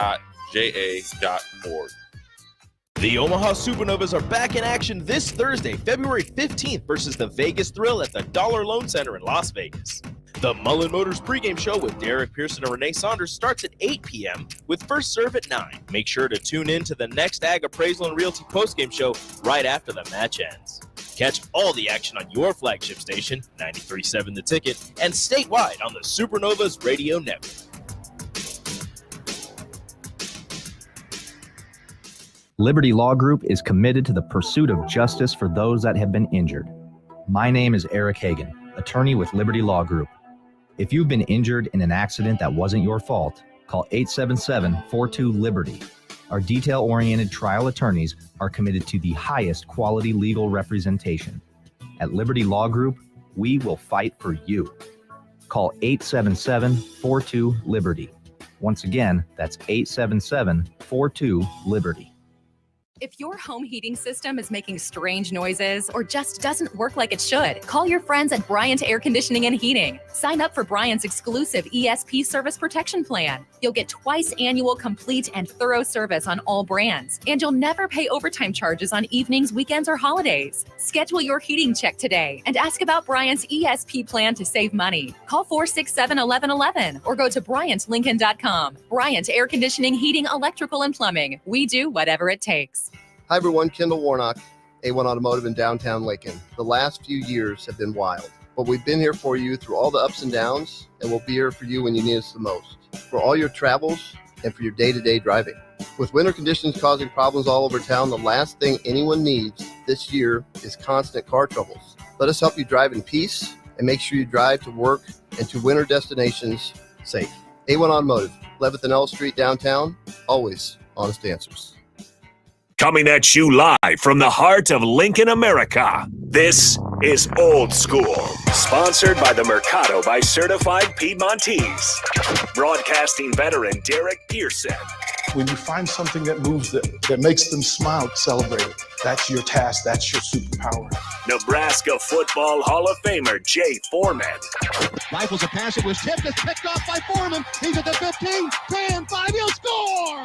The Omaha Supernovas are back in action this Thursday, February 15th versus the Vegas Thrill at the Dollar Loan Center in Las Vegas. The Mullen Motors pregame show with Derek Pearson and Renee Saunders starts at 8 p.m. with first serve at 9. Make sure to tune in to the next Ag Appraisal and Realty postgame show right after the match ends. Catch all the action on your flagship station, 93.7 The Ticket, and statewide on the Supernovas Radio Network. Liberty Law Group is committed to the pursuit of justice for those that have been injured. My name is Eric Hagan, attorney with Liberty Law Group. If you've been injured in an accident that wasn't your fault, call 877-42-LIBERTY. Our detail-oriented trial attorneys are committed to the highest quality legal representation. At Liberty Law Group, we will fight for you. Call 877-42-LIBERTY. Once again, that's 877-42-LIBERTY. If your home heating system is making strange noises or just doesn't work like it should, call your friends at Bryant Air Conditioning and Heating. Sign up for Bryant's exclusive ESP service protection plan. You'll get twice annual complete and thorough service on all brands, and you'll never pay overtime charges on evenings, weekends, or holidays. Schedule your heating check today and ask about Bryant's ESP plan to save money. Call 467-1111 or go to BryantLincoln.com. Bryant Air Conditioning, Heating, Electrical, and Plumbing. We do whatever it takes. Hi everyone, Kendall Warnock, A1 Automotive in downtown Lincoln. The last few years have been wild, but we've been here for you through all the ups and downs, and we'll be here for you when you need us the most, for all your travels and for your day-to-day driving. With winter conditions causing problems all over town, the last thing anyone needs this year is constant car troubles. Let us help you drive in peace and make sure you drive to work and to winter destinations safe. A1 Automotive, 11th and L Street downtown, always honest answers. Coming at you live from the heart of Lincoln, America, this is Old School, sponsored by the Mercado by Certified Piedmontese. Broadcasting veteran Derek Pearson. When you find something that moves them, that makes them smile, celebrate it. That's your task. That's your superpower. Nebraska Football Hall of Famer Jay Foreman. Rifles a pass. It was tipped. It's picked off by Foreman. He's at the 15, 10, 5. He'll score!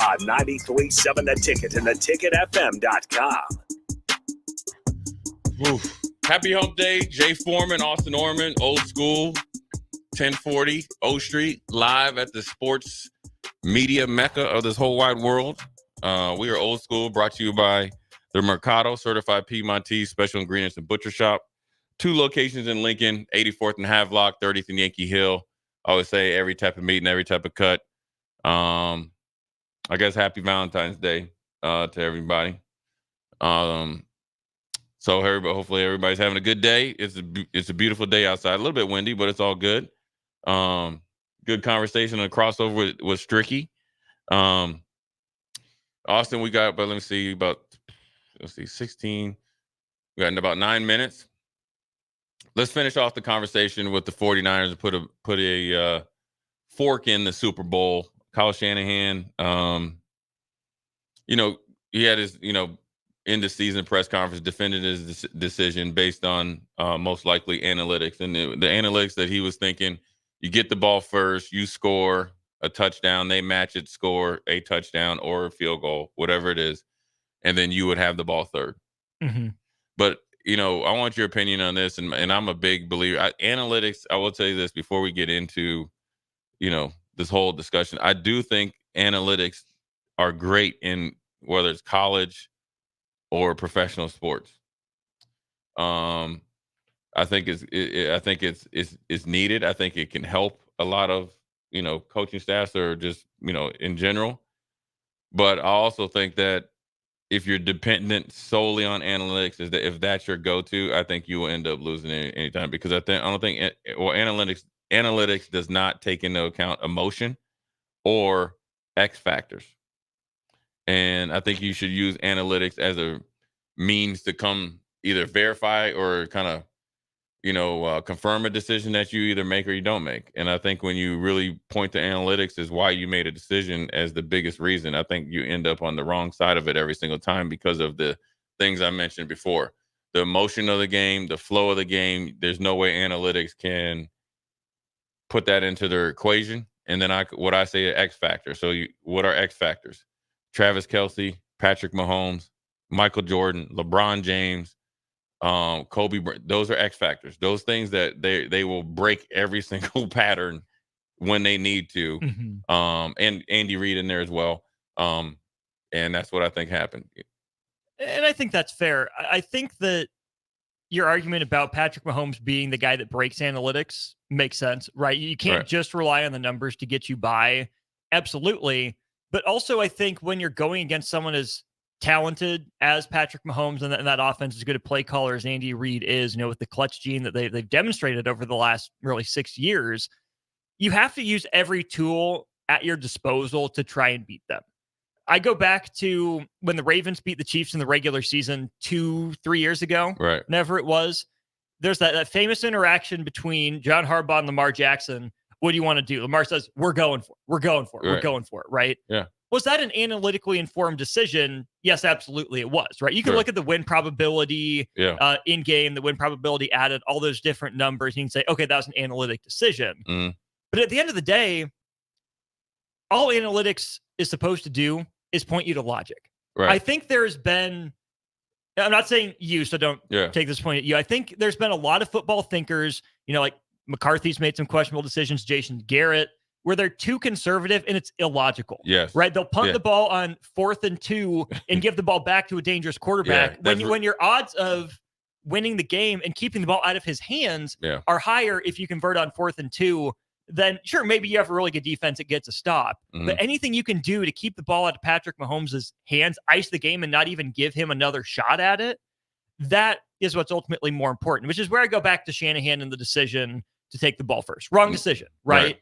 On 93.7 The Ticket and theticketfm.com. Oof. Happy Hump Day. Jay Foreman, Austin Orman, Old School, 1040 O Street, live at the sports media mecca of this whole wide world. We are Old School, brought to you by the Mercado, Certified Piedmontese Special Ingredients and Butcher Shop. 2 locations in Lincoln, 84th and Havelock, 30th and Yankee Hill. I always say every type of meat and every type of cut. I guess happy Valentine's Day to everybody. So hopefully everybody's having a good day. It's a beautiful day outside. A little bit windy, but it's all good. Good conversation and crossover with Stricky. Austin, we got, but let's see, 16. We got in about 9 minutes. Let's finish off the conversation with the 49ers and put a fork in the Super Bowl. Kyle Shanahan, he had his, end of season press conference, defended his decision based on most likely analytics. And the analytics that he was thinking, you get the ball first, you score a touchdown, they match it, score a touchdown or a field goal, whatever it is, and then you would have the ball third. Mm-hmm. But, I want your opinion on this, and I'm a big believer. Analytics, I will tell you this before we get into, this whole discussion. I do think analytics are great in whether it's college or professional sports. I think it's needed. I think it can help a lot of coaching staffs or just in general. But I also think that if you're dependent solely on analytics, if that's your go-to, I think you will end up losing anytime, because I don't think analytics does not take into account emotion or X factors. And I think you should use analytics as a means to come either verify or kind of, confirm a decision that you either make or you don't make. And I think when you really point to analytics as why you made a decision as the biggest reason, I think you end up on the wrong side of it every single time because of the things I mentioned before. The emotion of the game, the flow of the game, there's no way analytics can put that into their equation And then what I say X factor. So what are X factors? Travis Kelce, Patrick Mahomes, Michael Jordan, LeBron James, Kobe. Those are X factors. Those things that they will break every single pattern when they need to. And Andy Reid in there as well. And that's what I think happened. And I think that's fair. I think that your argument about Patrick Mahomes being the guy that breaks analytics makes sense, right? You can't just rely on the numbers to get you by. Absolutely. But also, I think when you're going against someone as talented as Patrick Mahomes and that offense, as good a play caller as Andy Reid is, with the clutch gene that they've demonstrated over the last really 6 years, you have to use every tool at your disposal to try and beat them. I go back to when the Ravens beat the Chiefs in the regular season 2-3 years ago, whenever it was. There's that famous interaction between John Harbaugh and Lamar Jackson. What do you want to do? Lamar says, we're going for it. We're going for it. We're going for it, right? Yeah. Was that an analytically informed decision? Yes, absolutely it was, right? You can look at the win probability in game, the win probability added, all those different numbers. And you can say, okay, that was an analytic decision. But at the end of the day, all analytics is supposed to do is point you to logic. I think there's been, I'm not saying you, so don't take this point at you. I think there's been a lot of football thinkers, like McCarthy's made some questionable decisions, Jason Garrett, where they're too conservative and it's illogical. Yes. Right? They'll punt the ball on 4th and 2 and give the ball back to a dangerous quarterback. When your odds of winning the game and keeping the ball out of his hands are higher if you convert on 4th and 2, then sure, maybe you have a really good defense that gets a stop. But anything you can do to keep the ball out of Patrick Mahomes' hands, ice the game, and not even give him another shot at it, that is what's ultimately more important, which is where I go back to Shanahan and the decision to take the ball first. Wrong decision, right?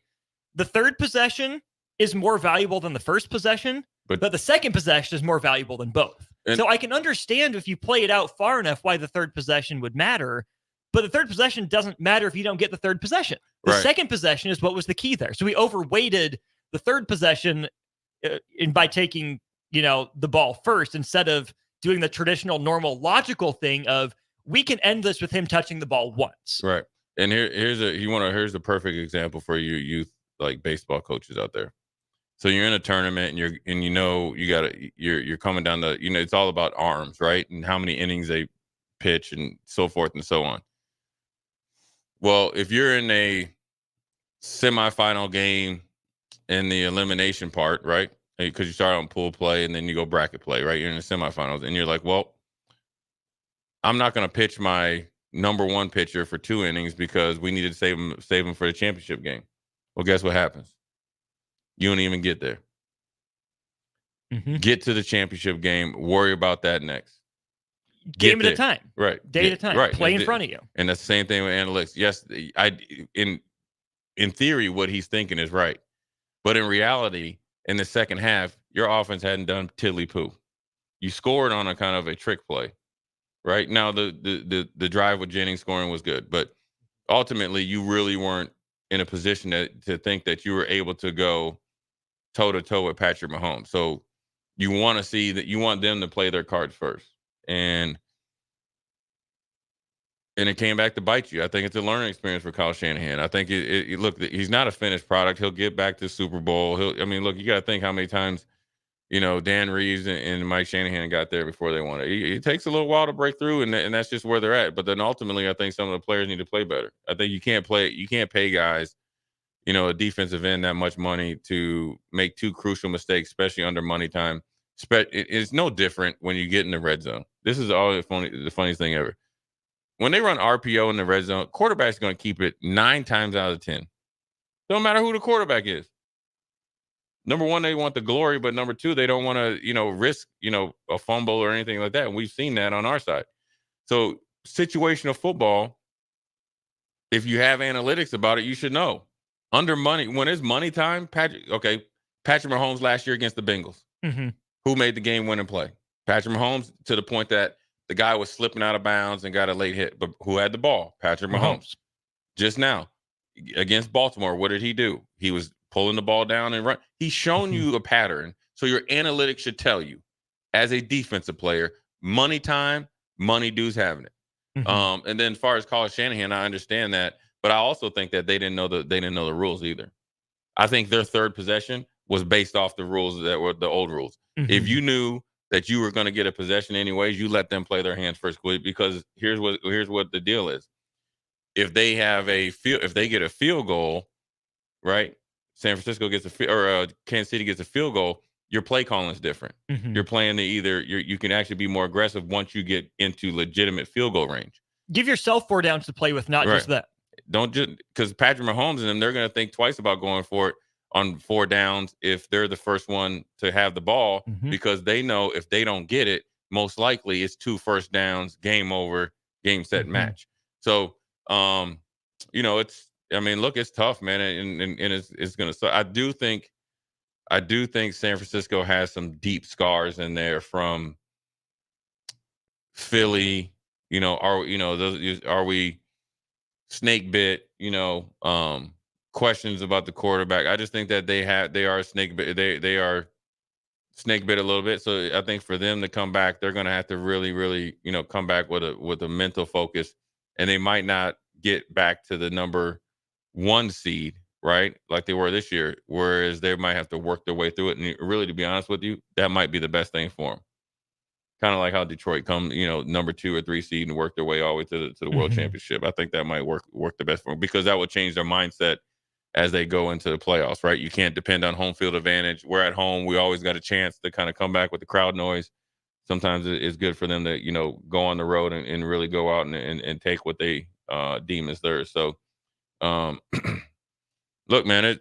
The third possession is more valuable than the first possession, but the second possession is more valuable than both. So I can understand if you play it out far enough why the third possession would matter. But the third possession doesn't matter if you don't get the third possession. The second possession is what was the key there. So we overweighted the third possession by taking, the ball first instead of doing the traditional, normal, logical thing of we can end this with him touching the ball once. Right. And here's the perfect example for you youth like baseball coaches out there. So you're in a tournament and you're coming down the, it's all about arms, right? And how many innings they pitch and so forth and so on. Well, if you're in a semifinal game in the elimination part, right? Because you start on pool play and then you go bracket play, right? You're in the semifinals and you're like, well, I'm not going to pitch my number one pitcher for 2 innings because we needed to save him for the championship game. Well, guess what happens? You don't even get there. Get to the championship game. Worry about that next. Game at a time. Right. Day at a time. Right. Play in front of you. And that's the same thing with analytics. Yes, in theory, what he's thinking is right. But in reality, in the second half, your offense hadn't done tiddly poo. You scored on a kind of a trick play. Right? Now the drive with Jennings scoring was good, but ultimately you really weren't in a position to think that you were able to go toe-to-toe with Patrick Mahomes. So you want to see that, you want them to play their cards first. And it came back to bite you. I think it's a learning experience for Kyle Shanahan. I think look, he's not a finished product. He'll get back to Super Bowl. Look, you got to think how many times, Dan Reeves and Mike Shanahan got there before they won it. It takes a little while to break through, and that's just where they're at. But then ultimately, I think some of the players need to play better. I think you can't pay guys, a defensive end that much money to make 2 crucial mistakes, especially under money time. It's no different when you get in the red zone. This is all the funniest thing ever. When they run RPO in the red zone, quarterback's going to keep it 9 times out of 10. Don't matter who the quarterback is. Number one, they want the glory, but number 2, they don't want to, risk, a fumble or anything like that. And we've seen that on our side. So situational football, if you have analytics about it, you should know. Under money, when it's money time, Patrick Mahomes last year against the Bengals. Who made the game-winning play? Patrick Mahomes, to the point that the guy was slipping out of bounds and got a late hit. But who had the ball? Patrick Mahomes. Just now, against Baltimore, what did he do? He was pulling the ball down and run. He's shown you a pattern. So your analytics should tell you, as a defensive player, money time, money dudes having it. And then as far as Kyle Shanahan, I understand that. But I also think that they didn't know the rules either. I think their third possession was based off the rules that were the old rules. Mm-hmm. If you knew that you were going to get a possession anyways, you let them play their hands first, because here's what the deal is. If they get a field goal, right? San Francisco gets Kansas City gets a field goal. Your play calling is different. Mm-hmm. You're playing you can actually be more aggressive once you get into legitimate field goal range. Give yourself 4 downs to play with, not just that. Don't just because Patrick Mahomes and them, they're going to think twice about going for it on 4 downs if they're the first one to have the ball, because they know if they don't get it, most likely it's 2 first downs, game over, game set match. So, it's tough, man, and it's going to suck. I do think San Francisco has some deep scars in there from Philly. Are we snake bit? Questions about the quarterback. I just think that they are snake bit. They are snake bit a little bit. So I think for them to come back, they're going to have to really, really, come back with a mental focus, and they might not get back to the number 1 seed, right, like they were this year. Whereas they might have to work their way through it. And really, to be honest with you, that might be the best thing for them. Kind of like how Detroit come, number 2 or 3 seed and work their way all the way to the World Championship. I think that might work the best for them, because that would change their mindset as they go into the playoffs, right? You can't depend on home field advantage. We're at home. We always got a chance to kind of come back with the crowd noise. Sometimes it's good for them to, go on the road and really go out and take what they deem as theirs. So, look, man,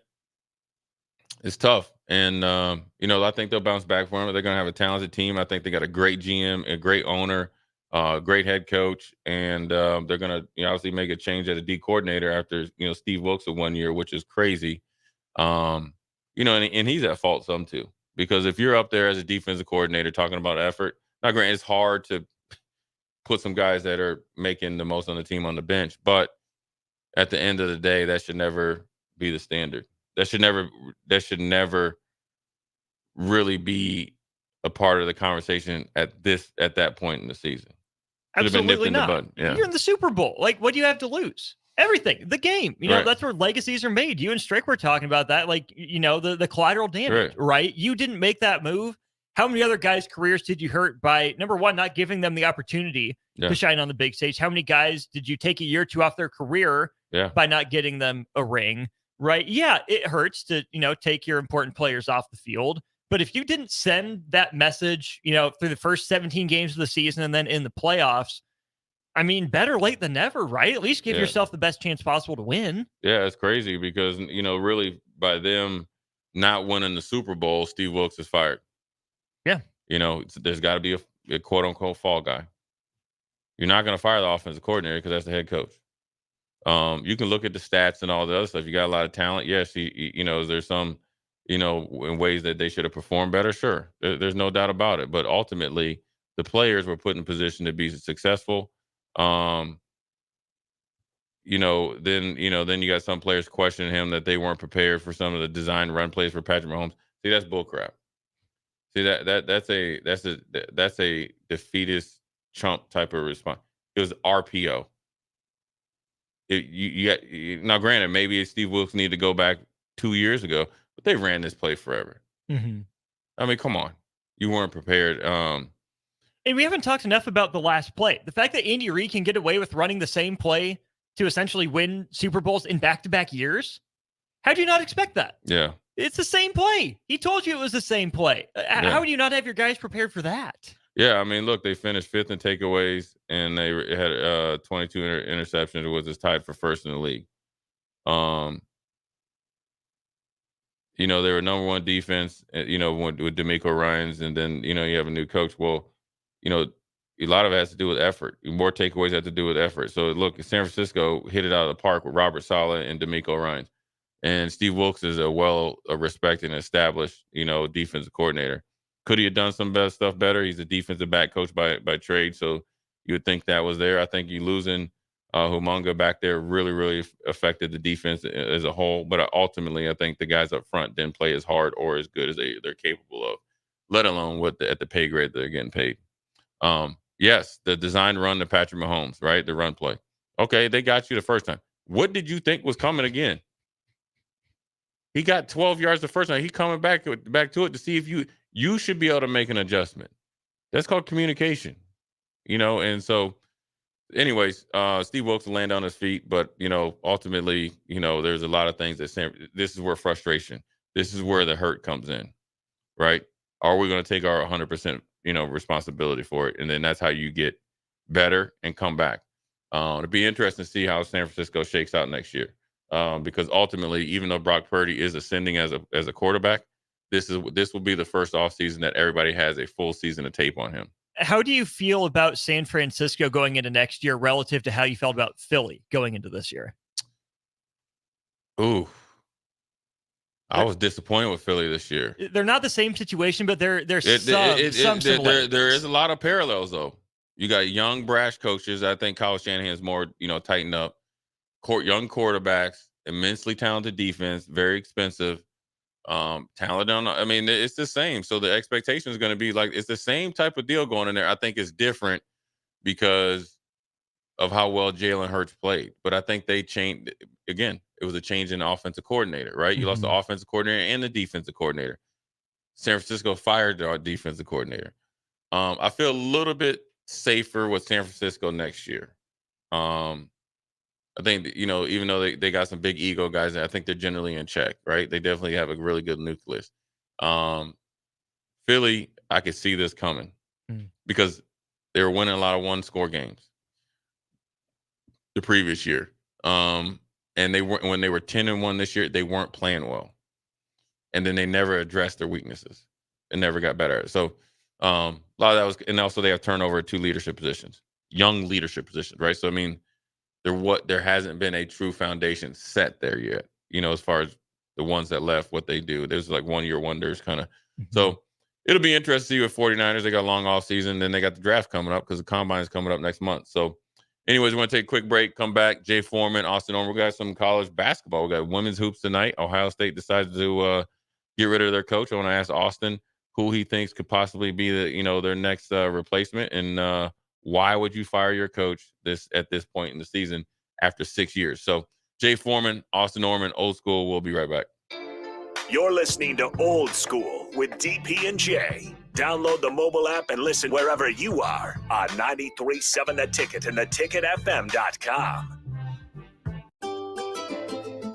it's tough. And, I think they'll bounce back for them. They're going to have a talented team. I think they got a great GM, a great owner, great head coach. And they're going to obviously make a change at a D coordinator after, Steve Wilkes of 1 year, which is crazy. And he's at fault some too. Because if you're up there as a defensive coordinator talking about effort, now granted, it's hard to put some guys that are making the most on the team on the bench. But at the end of the day, that should never be the standard. That should never really be a part of the conversation at that point in the season. Absolutely not. You're in the Super Bowl. Like, what do you have to lose? Everything. The game. That's where legacies are made. You and Strick were talking about that. Like, the collateral damage, right? You didn't make that move. How many other guys' careers did you hurt by, number one, not giving them the opportunity to shine on the big stage? How many guys did you take a year or 2 off their career by not getting them a ring? Right. Yeah, it hurts to, take your important players off the field. But if you didn't send that message, through the first 17 games of the season and then in the playoffs, I mean, better late than never, right? At least give yourself the best chance possible to win. Yeah, it's crazy because, really by them not winning the Super Bowl, Steve Wilkes is fired. Yeah. There's got to be a quote unquote fall guy. You're not going to fire the offensive coordinator because that's the head coach. You can look at the stats and all the other stuff. You got a lot of talent. Yes, there's some, in ways that they should have performed better. Sure, there's no doubt about it. But ultimately, the players were put in position to be successful. Then you got some players questioning him that they weren't prepared for some of the design run plays for Patrick Mahomes. See, that's bullcrap. See, that's a defeatist chump type of response. It was RPO. Now, granted, maybe Steve Wilkes needed to go back 2 years ago, but they ran this play forever. Mm-hmm. I mean, come on, you weren't prepared. And we haven't talked enough about the last play. The fact that Andy Reid can get away with running the same play to essentially win Super Bowls in back-to-back years. How do you not expect that? Yeah, it's the same play. He told you it was the same play. How do you not have your guys prepared for that? Yeah, I mean, look, they finished 5th in takeaways, and they had 22 interceptions. It was tied for 1st in the league. They were number 1 defense, with D'Amico Ryans, and then, you have a new coach. Well, a lot of it has to do with effort. More takeaways have to do with effort. So, look, San Francisco hit it out of the park with Robert Saleh and D'Amico Ryans. And Steve Wilkes is a respected and established, defensive coordinator. Could he have done some best stuff better? He's a defensive back coach by trade, so you would think that was there. I think you losing Humunga back there really, really affected the defense as a whole. But ultimately, I think the guys up front didn't play as hard or as good as they're capable of, let alone at the pay grade they're getting paid. Yes, the design run to Patrick Mahomes, right? The run play. Okay, they got you the first time. What did you think was coming again? He got 12 yards the first time. He coming back to it to see if you should be able to make an adjustment. That's called communication, And so, anyways, Steve Wilkes will land on his feet, but ultimately, there's a lot of things that this is where frustration. This is where the hurt comes in, right? Are we going to take our 100%, responsibility for it, and then that's how you get better and come back. It'll be interesting to see how San Francisco shakes out next year, because ultimately, even though Brock Purdy is ascending as a quarterback, this will be the first offseason that everybody has a full season of tape on him. How do you feel about San Francisco going into next year relative to how you felt about Philly going into this year? Ooh. I was disappointed with Philly this year. They're not the same situation, but there's some similarities. There is a lot of parallels, though. You got young, brash coaches. I think Kyle Shanahan's more, tightened up. Young quarterbacks, immensely talented defense, very expensive. Talent on. I mean, it's the same. So the expectation is going to be like it's the same type of deal going in there. I think it's different because of how well Jalen Hurts played. But I think they changed again. It was a change in the offensive coordinator, right? You lost the offensive coordinator and the defensive coordinator. San Francisco fired our defensive coordinator. I feel a little bit safer with San Francisco next year. I think, even though they got some big ego guys, I think they're generally in check, right? They definitely have a really good nucleus. Philly, I could see this coming because they were winning a lot of one-score games the previous year. And when they were 10-1 this year, they weren't playing well. And then they never addressed their weaknesses and never got better. So a lot of that was, and also they have turnover at 2 leadership positions, young leadership positions, right? So, I mean, there hasn't been a true foundation set there yet, as far as the ones that left, what they do. There's like 1-year wonders kind of. So it'll be interesting to see with 49ers. They got a long off season. Then they got the draft coming up because the combine is coming up next month. So anyways, we're going to take a quick break, come back. Jay Foreman, Austin Orman. We got some college basketball. We got women's hoops tonight. Ohio State decided to get rid of their coach. I want to ask Austin who he thinks could possibly be their next replacement, and why would you fire your coach at this point in the season after 6 years? So Jay Foreman, Austin Orman, Old School. We'll be right back. You're listening to Old School with DP and J. Download the mobile app and listen wherever you are on 93.7 The Ticket and theticketfm.com.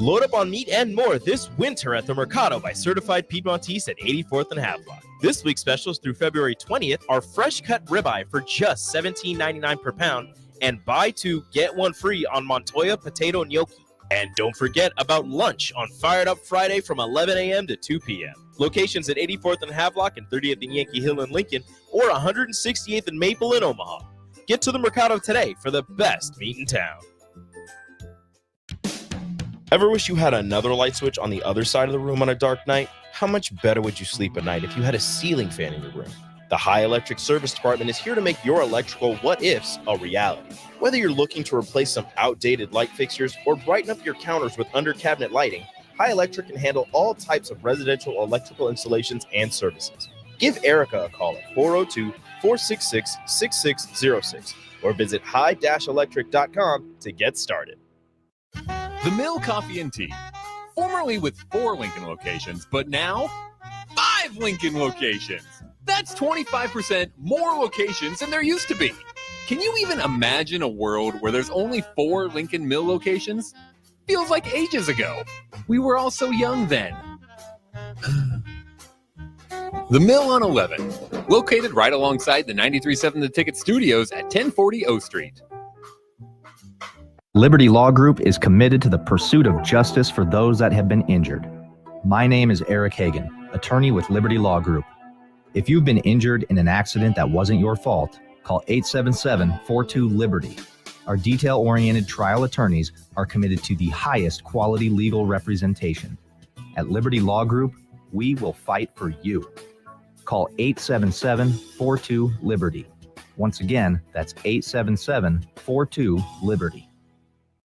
Load up on meat and more this winter at the Mercado by Certified Piedmontese at 84th and Havelock. This week's specials through February 20th are fresh cut ribeye for just $17.99 per pound and buy 2, get 1 free on Montoya potato gnocchi. And don't forget about lunch on Fired Up Friday from 11 a.m. to 2 p.m. Locations at 84th and Havelock and 30th and Yankee Hill in Lincoln or 168th and Maple in Omaha. Get to the Mercado today for the best meat in town. Ever wish you had another light switch on the other side of the room on a dark night? How much better would you sleep at night if you had a ceiling fan in your room? The High Electric Service Department is here to make your electrical what-ifs a reality. Whether you're looking to replace some outdated light fixtures or brighten up your counters with under-cabinet lighting, High Electric can handle all types of residential electrical installations and services. Give Erica a call at 402-466-6606 or visit high-electric.com to get started. The Mill Coffee and Tea, formerly with 4 Lincoln locations, but now 5 Lincoln locations. That's 25% more locations than there used to be. Can you even imagine a world where there's only 4 Lincoln Mill locations? Feels like ages ago. We were all so young then. The Mill on 11, located right alongside the 93.7 The Ticket Studios at 1040 O Street. Liberty Law Group is committed to the pursuit of justice for those that have been injured. My name is Eric Hagan, attorney with Liberty Law Group. If you've been injured in an accident that wasn't your fault, call 877-42-LIBERTY. Our detail-oriented trial attorneys are committed to the highest quality legal representation. At Liberty Law Group, we will fight for you. Call 877-42-LIBERTY. Once again, that's 877-42-LIBERTY.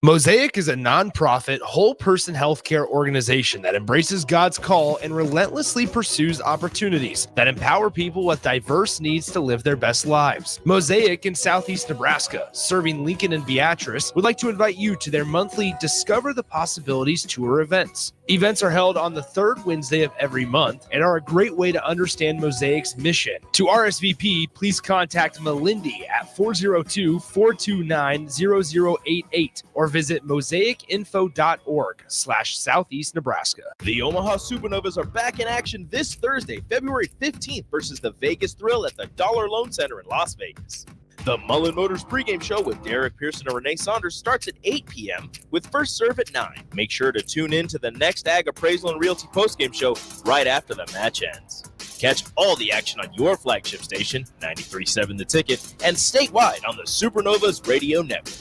Mosaic is a nonprofit, whole-person healthcare organization that embraces God's call and relentlessly pursues opportunities that empower people with diverse needs to live their best lives. Mosaic in Southeast Nebraska, serving Lincoln and Beatrice, would like to invite you to their monthly Discover the Possibilities tour events. Events are held on the third Wednesday of every month and are a great way to understand Mosaic's mission. To RSVP, please contact Melindy at 402-429-0088 or visit mosaicinfo.org/Southeast Nebraska. The Omaha Supernovas are back in action this Thursday, February 15th versus the Vegas Thrill at the Dollar Loan Center in Las Vegas. The Mullen Motors pregame show with Derek Pearson and Renee Saunders starts at 8 p.m. with first serve at 9. Make sure to tune in to the next Ag Appraisal and Realty postgame show right after the match ends. Catch all the action on your flagship station, 93.7 The Ticket, and statewide on the Supernovas Radio Network.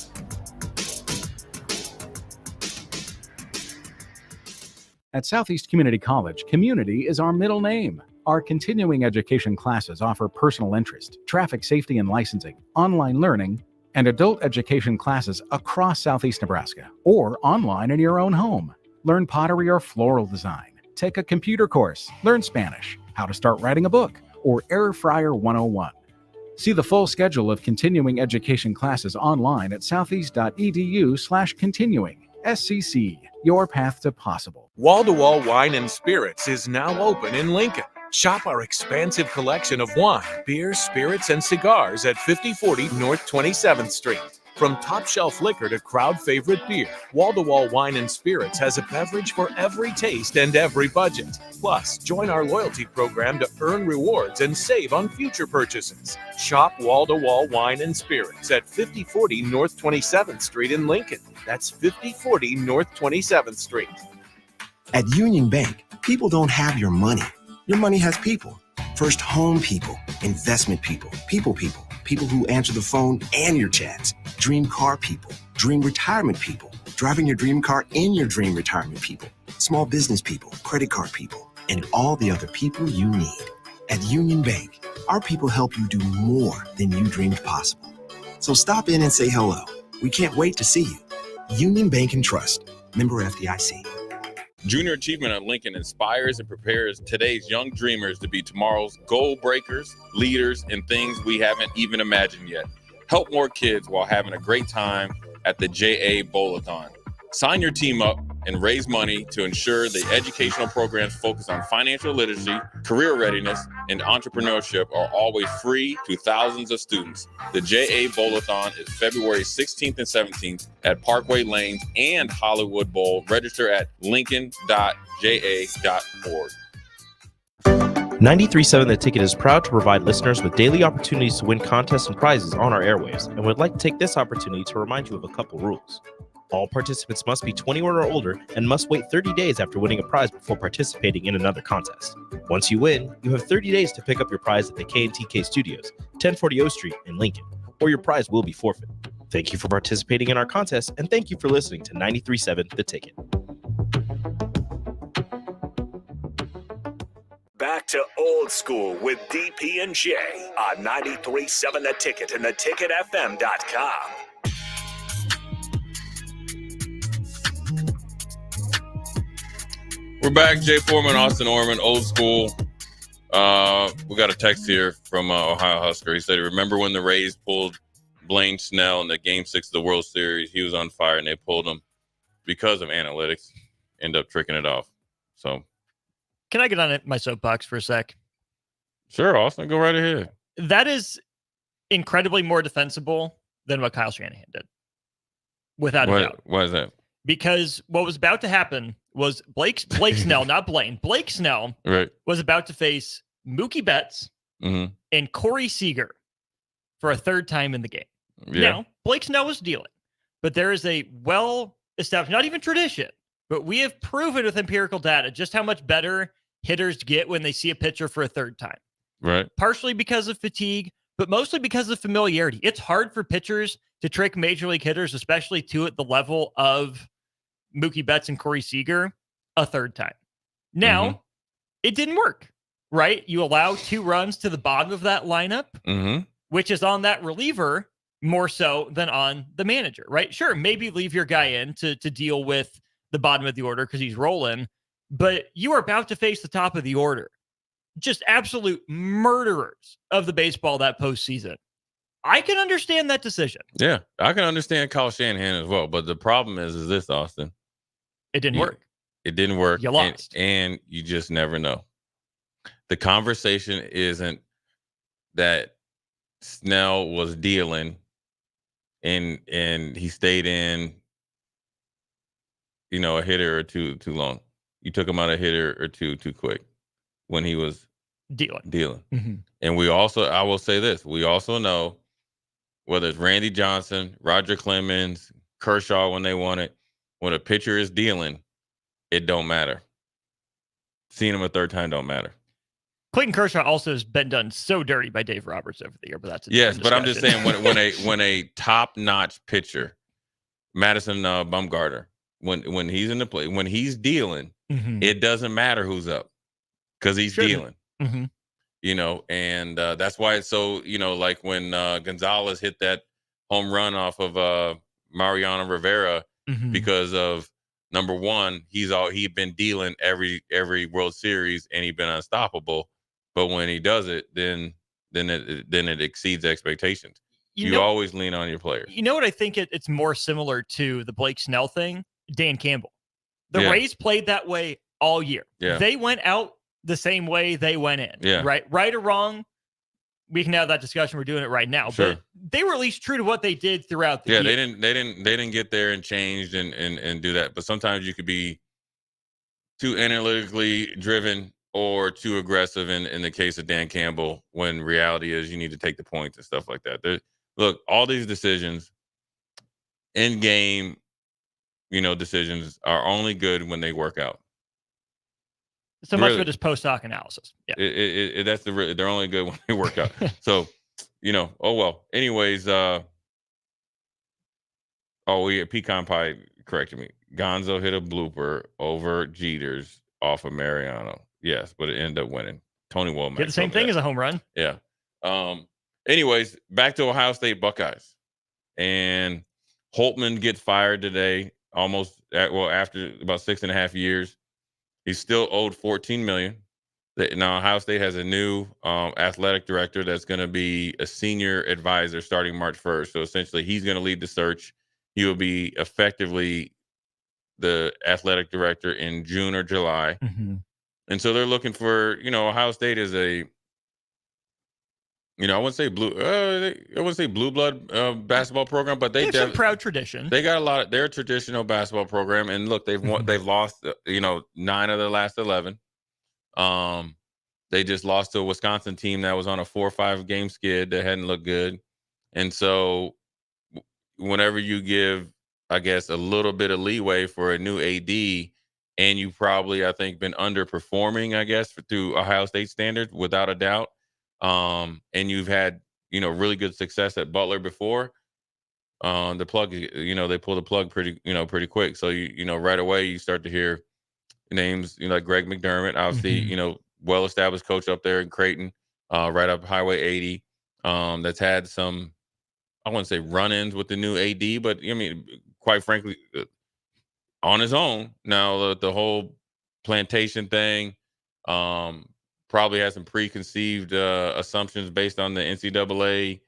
At Southeast Community College, community is our middle name. Our continuing education classes offer personal interest, traffic safety and licensing, online learning, and adult education classes across Southeast Nebraska or online in your own home. Learn pottery or floral design, take a computer course, learn Spanish, how to start writing a book, or Air Fryer 101. See the full schedule of continuing education classes online at southeast.edu/continuing. SCC, your path to possible. Wall-to-Wall Wine and Spirits is now open in Lincoln. Shop our expansive collection of wine, beer, spirits, and cigars at 5040 North 27th Street. From top-shelf liquor to crowd-favorite beer, Wall-to-Wall Wine and Spirits has a beverage for every taste and every budget. Plus, join our loyalty program to earn rewards and save on future purchases. Shop Wall-to-Wall Wine and Spirits at 5040 North 27th Street in Lincoln. That's 5040 North 27th Street. At Union Bank, people don't have your money. Your money has people. First home people, investment people, people who answer the phone and your chats, dream car people, dream retirement people, driving your dream car in your dream retirement people, small business people, credit card people, and all the other people you need. At Union Bank, our people help you do more than you dreamed possible. So stop in and say hello. We can't wait to see you. Union Bank and Trust, member FDIC. Junior Achievement at Lincoln inspires and prepares today's young dreamers to be tomorrow's goal breakers, leaders, and things we haven't even imagined yet. Help more kids while having a great time at the JA Bowl-a-thon. Sign your team up and raise money to ensure the educational programs focused on financial literacy, career readiness, and entrepreneurship are always free to thousands of students. The JA Bowl-a-thon is February 16th and 17th at Parkway Lanes and Hollywood Bowl. Register at lincoln.ja.org. 93.7 The Ticket is proud to provide listeners with daily opportunities to win contests and prizes on our airwaves, and would like to take this opportunity to remind you of a couple rules. All participants must be 21 or older and must wait 30 days after winning a prize before participating in another contest. Once you win, you have 30 days to pick up your prize at the K&TK Studios, 1040 O Street in Lincoln, or your prize will be forfeit. Thank you for participating in our contest, and thank you for listening to 93.7 The Ticket. Back to old school with DP and J on 93.7 The Ticket and theticketfm.com. We're back. Jay Foreman, Austin Orman, old school. We got a text here from Ohio Husker. He said, remember when the Rays pulled Blaine Snell in the Game 6 of the World Series? He was on fire, and they pulled him because of analytics. End up tricking it off. So, can I get on my soapbox for a sec? Sure, Austin. Go right ahead. That is incredibly more defensible than what Kyle Shanahan did. Without a doubt. Why is that? Because what was about to happen was Blake Snell, not Blaine. Blake Snell was about to face Mookie Betts and Corey Seager for a third time in the game. Yeah. Now, Blake Snell was dealing, but there is a well-established, not even tradition, but we have proven with empirical data just how much better hitters get when they see a pitcher for a third time. Right. Partially because of fatigue, but mostly because of familiarity. It's hard for pitchers to trick major league hitters, especially two at the level of Mookie Betts and Corey Seager, a third time. Now, it didn't work, right? You allow 2 runs to the bottom of that lineup, which is on that reliever more so than on the manager, right? Sure, maybe leave your guy in to deal with the bottom of the order because he's rolling, but you are about to face the top of the order. Just absolute murderers of the baseball that postseason. I can understand that decision. Yeah, I can understand Kyle Shanahan as well, but the problem is this, Austin. It didn't work. It didn't work. You lost. And you just never know. The conversation isn't that Snell was dealing and he stayed in, a hitter or two too long. You took him out a hitter or two too quick when he was dealing. Mm-hmm. And I will say this, we also know whether it's Randy Johnson, Roger Clemens, Kershaw when they won it, when a pitcher is dealing, it don't matter. Seeing him a third time don't matter. Clayton Kershaw also has been done so dirty by Dave Roberts over the year, but that's but I'm just saying when a top-notch pitcher, Madison Bumgarner, when he's in the play, when he's dealing, it doesn't matter who's up because he's dealing. Mm-hmm. And that's why it's so, like when Gonzalez hit that home run off of Mariano Rivera because of number one, he'd been dealing every World Series and he'd been unstoppable. But when he does it, then it exceeds expectations. You always lean on your players. You know what I think it's more similar to the Blake Snell thing? Dan Campbell. The Rays played that way all year. Yeah. They went out the same way they went in. Yeah. Right or wrong, we can have that discussion. We're doing it right now. Sure. But they were at least true to what they did throughout the year. They didn't get there and changed and do that. But sometimes you could be too analytically driven or too aggressive in the case of Dan Campbell, when reality is you need to take the points and stuff like that. Look, all these decisions, in game, decisions are only good when they work out. So much for this post-hoc analysis. Yeah, they're only good when they work out. So, oh well. Anyways, Pecan Pie corrected me. Gonzo hit a blooper over Jeter's off of Mariano. Yes, but it ended up winning. Tony Womack did the same thing as a home run. Yeah. Anyways, back to Ohio State Buckeyes. And Holtman gets fired today, after about 6.5 years. He's still owed $14 million. Now, Ohio State has a new athletic director that's going to be a senior advisor starting March 1st. So essentially, he's going to lead the search. He will be effectively the athletic director in June or July. Mm-hmm. And so they're looking for, Ohio State is I wouldn't say blue blood basketball program, but they have some proud tradition. They got a lot of their traditional basketball program. And look, they've lost, 9 of their last 11. They just lost to a Wisconsin team that was on a 4 or 5 game skid that hadn't looked good. And so whenever you give, I guess, a little bit of leeway for a new AD, and you probably, I think, been underperforming, I guess, through Ohio State standards, without a doubt. And you've had, really good success at Butler before. The plug, they pull the plug pretty quick. So, right away you start to hear names, like Greg McDermott, obviously, well-established coach up there in Creighton, right up Highway 80. That's had some, I wouldn't say run-ins with the new AD, but quite frankly, on his own. Now the whole plantation thing, probably has some preconceived assumptions based on the NCAA,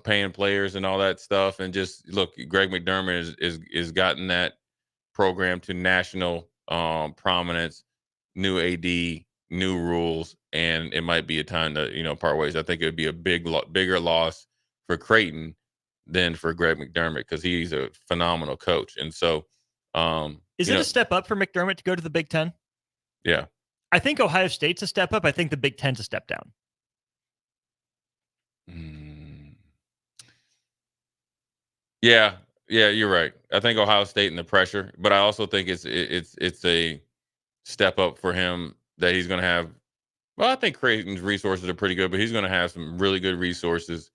paying players and all that stuff. And just look, Greg McDermott is gotten that program to national prominence, new AD, new rules, and it might be a time to part ways. I think it would be a bigger loss for Creighton than for Greg McDermott, because he's a phenomenal coach. And so, is it a step up for McDermott to go to the Big Ten? Yeah. I think Ohio State's a step up. I think the Big Ten's a step down. Yeah, you're right. I think Ohio State and the pressure, but I also think it's a step up for him that he's going to have. Well, I think Creighton's resources are pretty good, but he's going to have some really good resources,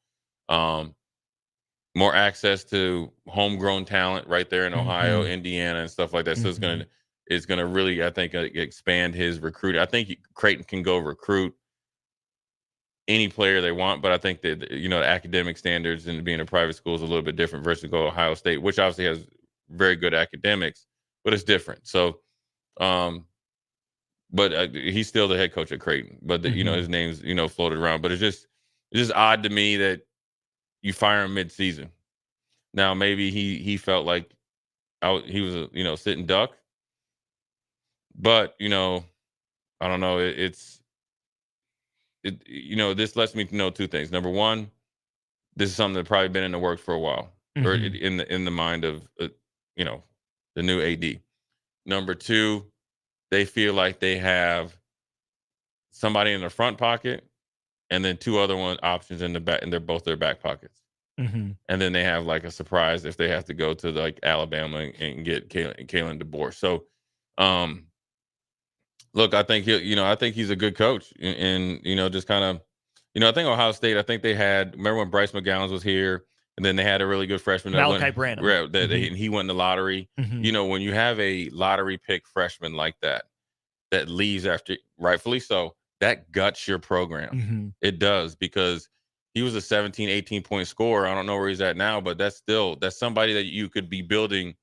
more access to homegrown talent right there in Ohio, Indiana, and stuff like that. So it's going to really, I think, expand his recruiting. I think Creighton can go recruit any player they want, but I think that, the academic standards and being a private school is a little bit different versus go Ohio State, which obviously has very good academics, but it's different. So, but he's still the head coach at Creighton, but his name's, floated around, but it's just odd to me that you fire him mid-season. Now, maybe he felt like he was a, sitting duck. But, I don't know. This lets me know two things. Number one, this is something that's probably been in the works for a while, or in the mind of, the new AD. Number two, they feel like they have somebody in the front pocket and then two other options in the back, and they're both their back pockets. And then they have like a surprise if they have to go to like Alabama and get Kalen DeBoer. So, look, I think I think he's a good coach, and just kind of, I think Ohio State. I think they had. Remember when Bryce McGowan was here, and then they had a really good freshman, Malachi Branham, and he won the lottery. When you have a lottery pick freshman like that leaves after, rightfully so, that guts your program. It does, because he was a 17, 18-point scorer. I don't know where he's at now, but that's somebody that you could be building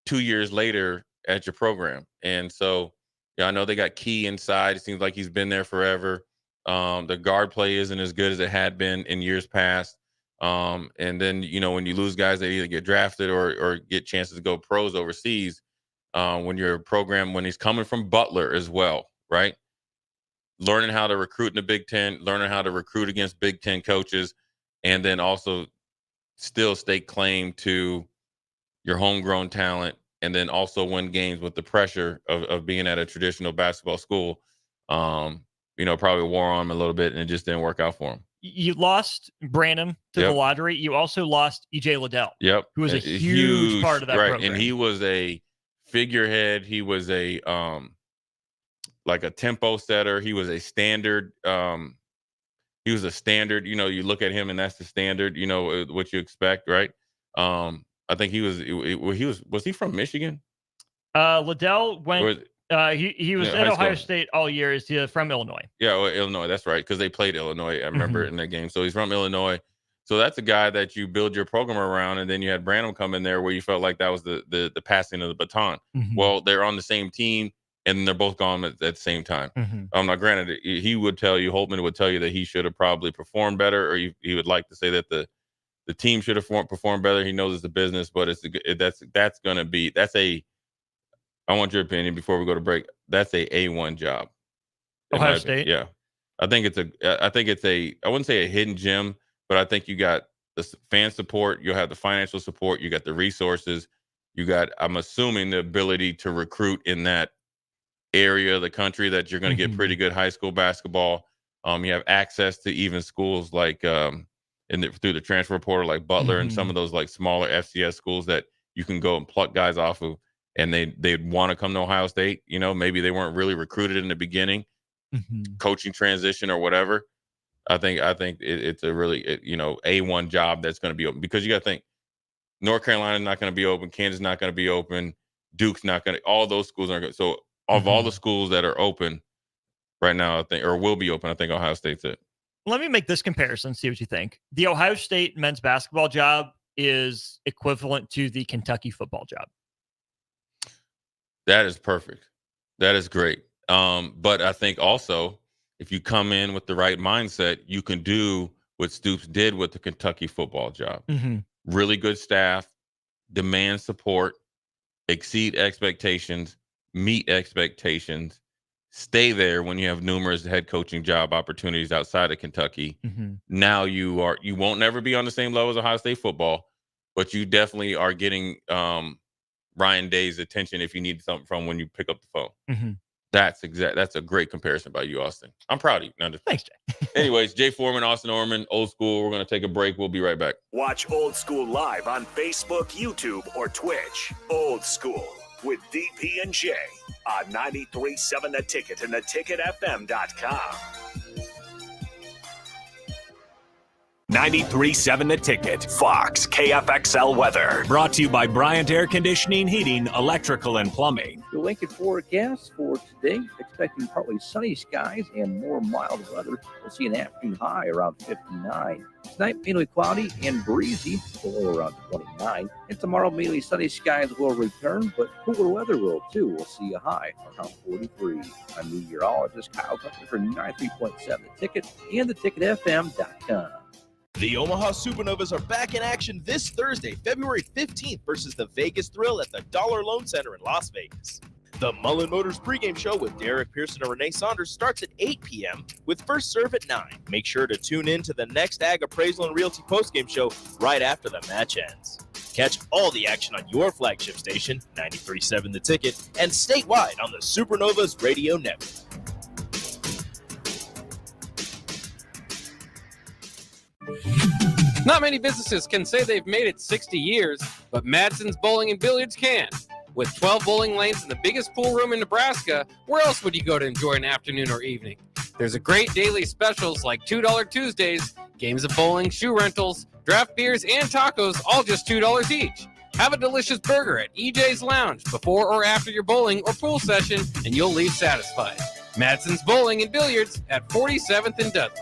2 years later at your program. And so, I know they got Key inside. It seems like he's been there forever. The guard play isn't as good as it had been in years past. And then, when you lose guys that either get drafted or get chances to go pros overseas, when your program, when he's coming from Butler as well, right? Learning how to recruit in the Big Ten, learning how to recruit against Big Ten coaches, and then also still stake claim to your homegrown talent, and then also win games with the pressure of being at a traditional basketball school. Probably wore on him a little bit, and it just didn't work out for him. You lost Branham to the lottery. You also lost E.J. Liddell, who was a huge part of that program. And he was a figurehead. He was a like a tempo setter. He was a standard. He was a standard. You look at him, and that's the standard. What you expect, right? I think he was. Was he from Michigan? Liddell went. He was at Ohio State all year. Is from Illinois? Yeah, Illinois. That's right, because they played Illinois. I remember in that game. So he's from Illinois. So that's a guy that you build your program around, and then you had Branham come in there where you felt like that was the passing of the baton. Well, they're on the same team, and they're both gone at the same time. Now, granted, he would tell you, Holtman would tell you that he should have probably performed better, or he would like to say that the team should have performed better. He knows it's a business, but that's going to be I want your opinion before we go to break. That's a A1 job. Ohio State. Yeah. I think it's I wouldn't say a hidden gem, but I think you got the fan support. You'll have the financial support. You got the resources. You got, I'm assuming, the ability to recruit in that area of the country that you're going to get pretty good high school basketball. You have access to even schools like through the transfer portal, like Butler and some of those like smaller FCS schools that you can go and pluck guys off of, and they'd want to come to Ohio State. Maybe they weren't really recruited in the beginning, coaching transition or whatever. I think it's a really A1 job that's going to be open, because you got to think North Carolina's not going to be open, Kansas not going to be open, Duke's not going to. All those schools aren't going. So of all the schools that are open right now, I think, or will be open, I think Ohio State's it. Let me make this comparison, see what you think. The Ohio State men's basketball job is equivalent to the Kentucky football job. That is perfect. That is great. But I think also, if you come in with the right mindset, you can do what Stoops did with the Kentucky football job. Really good staff, demand support, exceed expectations, meet expectations, stay there when you have numerous head coaching job opportunities outside of Kentucky. Now you won't never be on the same level as Ohio State football, but you definitely are getting Ryan Day's attention if you need something from when you pick up the phone. That's a great comparison by you, Austin. I'm proud of you. Thanks, Jay. Anyways, Jay Foreman, Austin Orman, Old School. We're going to take a break. We'll be right back. Watch Old School live on Facebook, YouTube, or Twitch. Old School with DP and J on 93.7 The Ticket and theticketfm.com. 93.7 The Ticket, Fox, KFXL weather. Brought to you by Bryant Air Conditioning, Heating, Electrical, and Plumbing. The Lincoln forecast for today, expecting partly sunny skies and more mild weather. We'll see an afternoon high around 59. Tonight, mainly cloudy and breezy, low around 29. And tomorrow, mainly sunny skies will return, but cooler weather will too. We'll see a high around 43. I'm meteorologist Kyle Tucker for 93.7 The Ticket and theticketfm.com. The Omaha Supernovas are back in action this Thursday, February 15th versus the Vegas Thrill at the Dollar Loan Center in Las Vegas. The Mullen Motors pregame show with Derek Pearson and Renee Saunders starts at 8 p.m. with first serve at 9. Make sure to tune in to the next Ag Appraisal and Realty postgame show right after the match ends. Catch all the action on your flagship station, 93.7 The Ticket, and statewide on the Supernovas Radio Network. Not many businesses can say they've made it 60 years, but Madsen's Bowling and Billiards can. With 12 bowling lanes and the biggest pool room in Nebraska, where else would you go to enjoy an afternoon or evening? There's a great daily specials like $2 Tuesdays, games of bowling, shoe rentals, draft beers, and tacos, all just $2 each. Have a delicious burger at EJ's Lounge before or after your bowling or pool session, and you'll leave satisfied. Madsen's Bowling and Billiards at 47th and Dudley.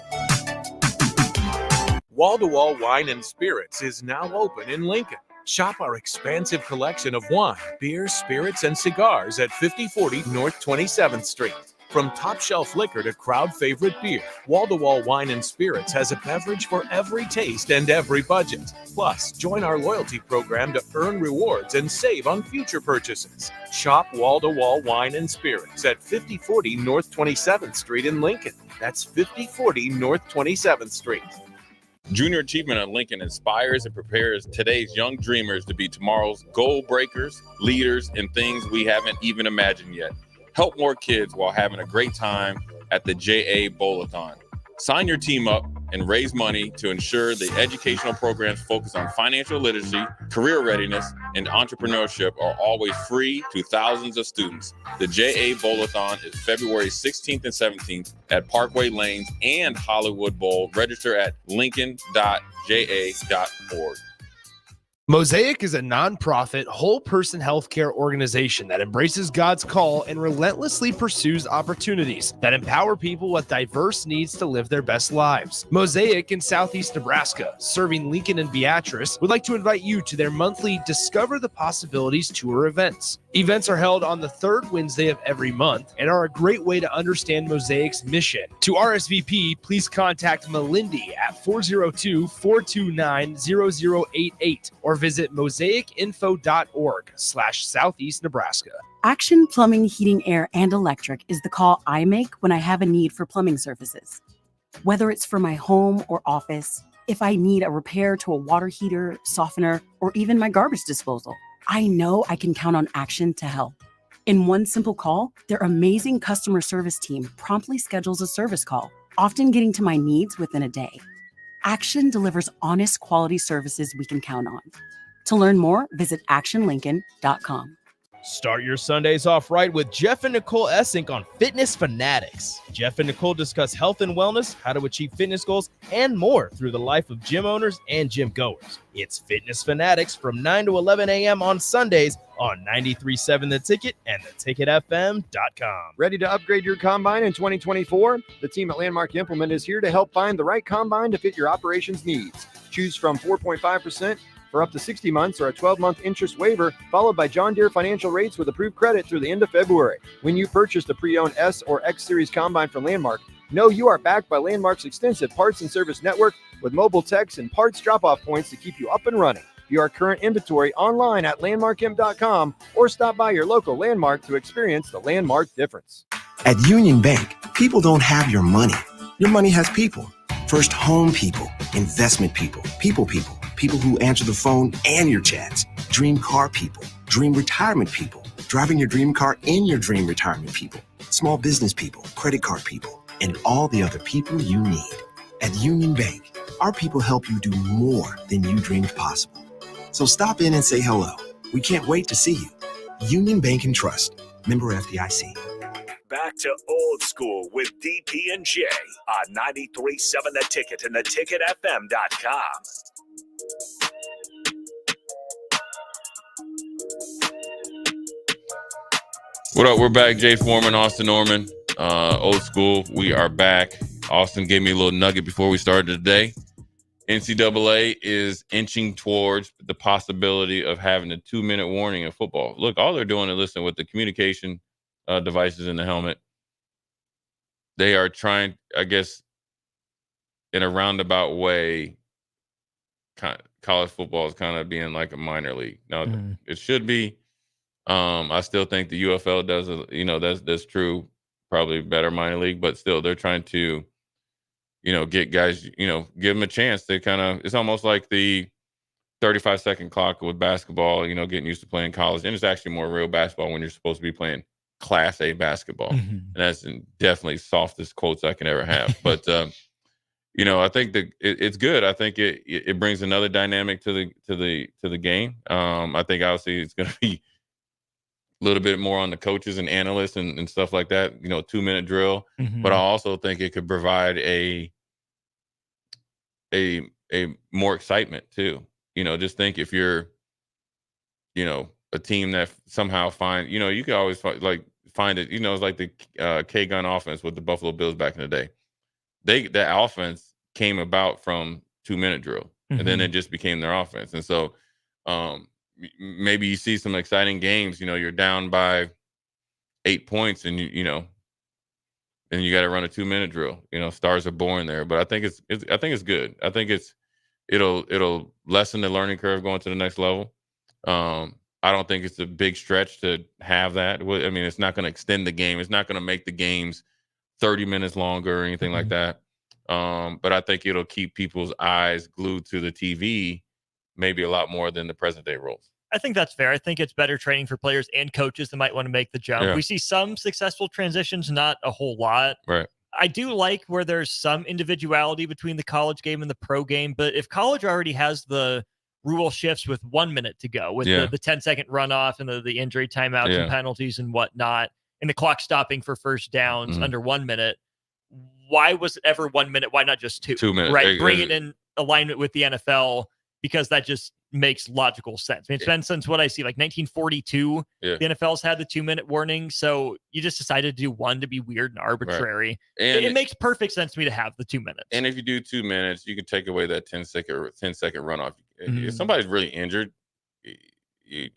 Wall-to-Wall Wine and Spirits is now open in Lincoln. Shop our expansive collection of wine, beer, spirits, and cigars at 5040 North 27th Street. From top shelf liquor to crowd favorite beer, Wall-to-Wall Wine and Spirits has a beverage for every taste and every budget. Plus, join our loyalty program to earn rewards and save on future purchases. Shop Wall-to-Wall Wine and Spirits at 5040 North 27th Street in Lincoln. That's 5040 North 27th Street. Junior Achievement at Lincoln inspires and prepares today's young dreamers to be tomorrow's goal breakers, leaders, and things we haven't even imagined yet. Help more kids while having a great time at the JA Bowl-a-thon. Sign your team up and raise money to ensure the educational programs focused on financial literacy, career readiness, and entrepreneurship are always free to thousands of students. The JA Bowl-a-thon is February 16th and 17th at Parkway Lanes and Hollywood Bowl. Register at lincoln.ja.org. Mosaic is a nonprofit, whole-person healthcare organization that embraces God's call and relentlessly pursues opportunities that empower people with diverse needs to live their best lives. Mosaic in Southeast Nebraska, serving Lincoln and Beatrice, would like to invite you to their monthly Discover the Possibilities tour events. Events are held on the third Wednesday of every month and are a great way to understand Mosaic's mission. To RSVP, please contact Melindy at 402-429-0088 or visit mosaicinfo.org/Southeast Nebraska. Action Plumbing, Heating, Air, and Electric is the call I make when I have a need for plumbing services. Whether it's for my home or office, if I need a repair to a water heater, softener, or even my garbage disposal, I know I can count on Action to help. In one simple call, their amazing customer service team promptly schedules a service call, often getting to my needs within a day. Action delivers honest, quality services we can count on. To learn more, visit actionlincoln.com. Start your Sundays off right with Jeff and Nicole Essink on Fitness Fanatics. Jeff and Nicole discuss health and wellness, how to achieve fitness goals, and more through the life of gym owners and gym goers. It's Fitness Fanatics from 9 to 11 a.m. on Sundays on 93.7 The Ticket and theticketfm.com. Ready to upgrade your combine in 2024? The team at Landmark Implement is here to help find the right combine to fit your operations needs. Choose from 4.5% for up to 60 months or a 12-month interest waiver, followed by John Deere financial rates with approved credit through the end of February. When you purchase the pre-owned S or X Series combine from Landmark, know you are backed by Landmark's extensive parts and service network with mobile techs and parts drop-off points to keep you up and running. View our current inventory online at landmarkim.com or stop by your local Landmark to experience the Landmark difference. At Union Bank, people don't have your money. Your money has people. First home people, investment people, people who answer the phone and your chats, dream car people, dream retirement people, driving your dream car in your dream retirement people, small business people, credit card people, and all the other people you need. At Union Bank, our people help you do more than you dreamed possible. So stop in and say hello. We can't wait to see you. Union Bank and Trust, member FDIC. Back to old school with DP and J on 93.7 The Ticket and theticketfm.com. What up? We're back. Jay Foreman, Austin Norman, old school. We are back. Austin gave me a little nugget before we started today. NCAA is inching towards the possibility of having a 2-minute warning in football. Look, all they're doing is listen with the communication devices in the helmet. They are trying, I guess, in a roundabout way, college football is kind of being like a minor league. Now, it should be I still think the UFL does, that's true, probably better minor league, but still they're trying to, get guys, give them a chance to kind of, it's almost like the 35-second clock with basketball, getting used to playing college. And it's actually more real basketball when you're supposed to be playing Class A basketball. And that's definitely softest quotes I can ever have. But, I think that it's good. I think it brings another dynamic to the game. I think obviously it's going to be a little bit more on the coaches and analysts and stuff like that, 2-minute drill. But I also think it could provide a more excitement too. Just think if you're, a team that somehow you can always find it, it's like the K-gun offense with the Buffalo Bills back in the day. That offense came about from 2-minute drill, and then it just became their offense. And so maybe you see some exciting games, you're down by 8 points and and you got to run a 2-minute drill. Stars are born there, but I think it's good. I think it'll lessen the learning curve going to the next level. I don't think it's a big stretch to have that. I mean, it's not going to extend the game. It's not going to make the games 30 minutes longer or anything like that. But I think it'll keep people's eyes glued to the TV maybe a lot more than the present day rules. I think that's fair. I think it's better training for players and coaches that might want to make the jump. Yeah. We see some successful transitions, not a whole lot. Right. I do like where there's some individuality between the college game and the pro game, but if college already has the rule shifts with 1 minute to go, with the 10-second runoff and the injury timeouts and penalties and whatnot, and the clock stopping for first downs under 1 minute, why was it ever 1 minute? Why not just 2? 2 minutes. Right. Bring it in alignment with the NFL, because that just makes logical sense. I mean, it's been since what I see, like 1942, the NFL's had the 2-minute warning. So you just decided to do 1 to be weird and arbitrary. Right. And it makes perfect sense to me to have the 2 minutes. And if you do 2 minutes, you can take away that 10-second runoff. If somebody's really injured, you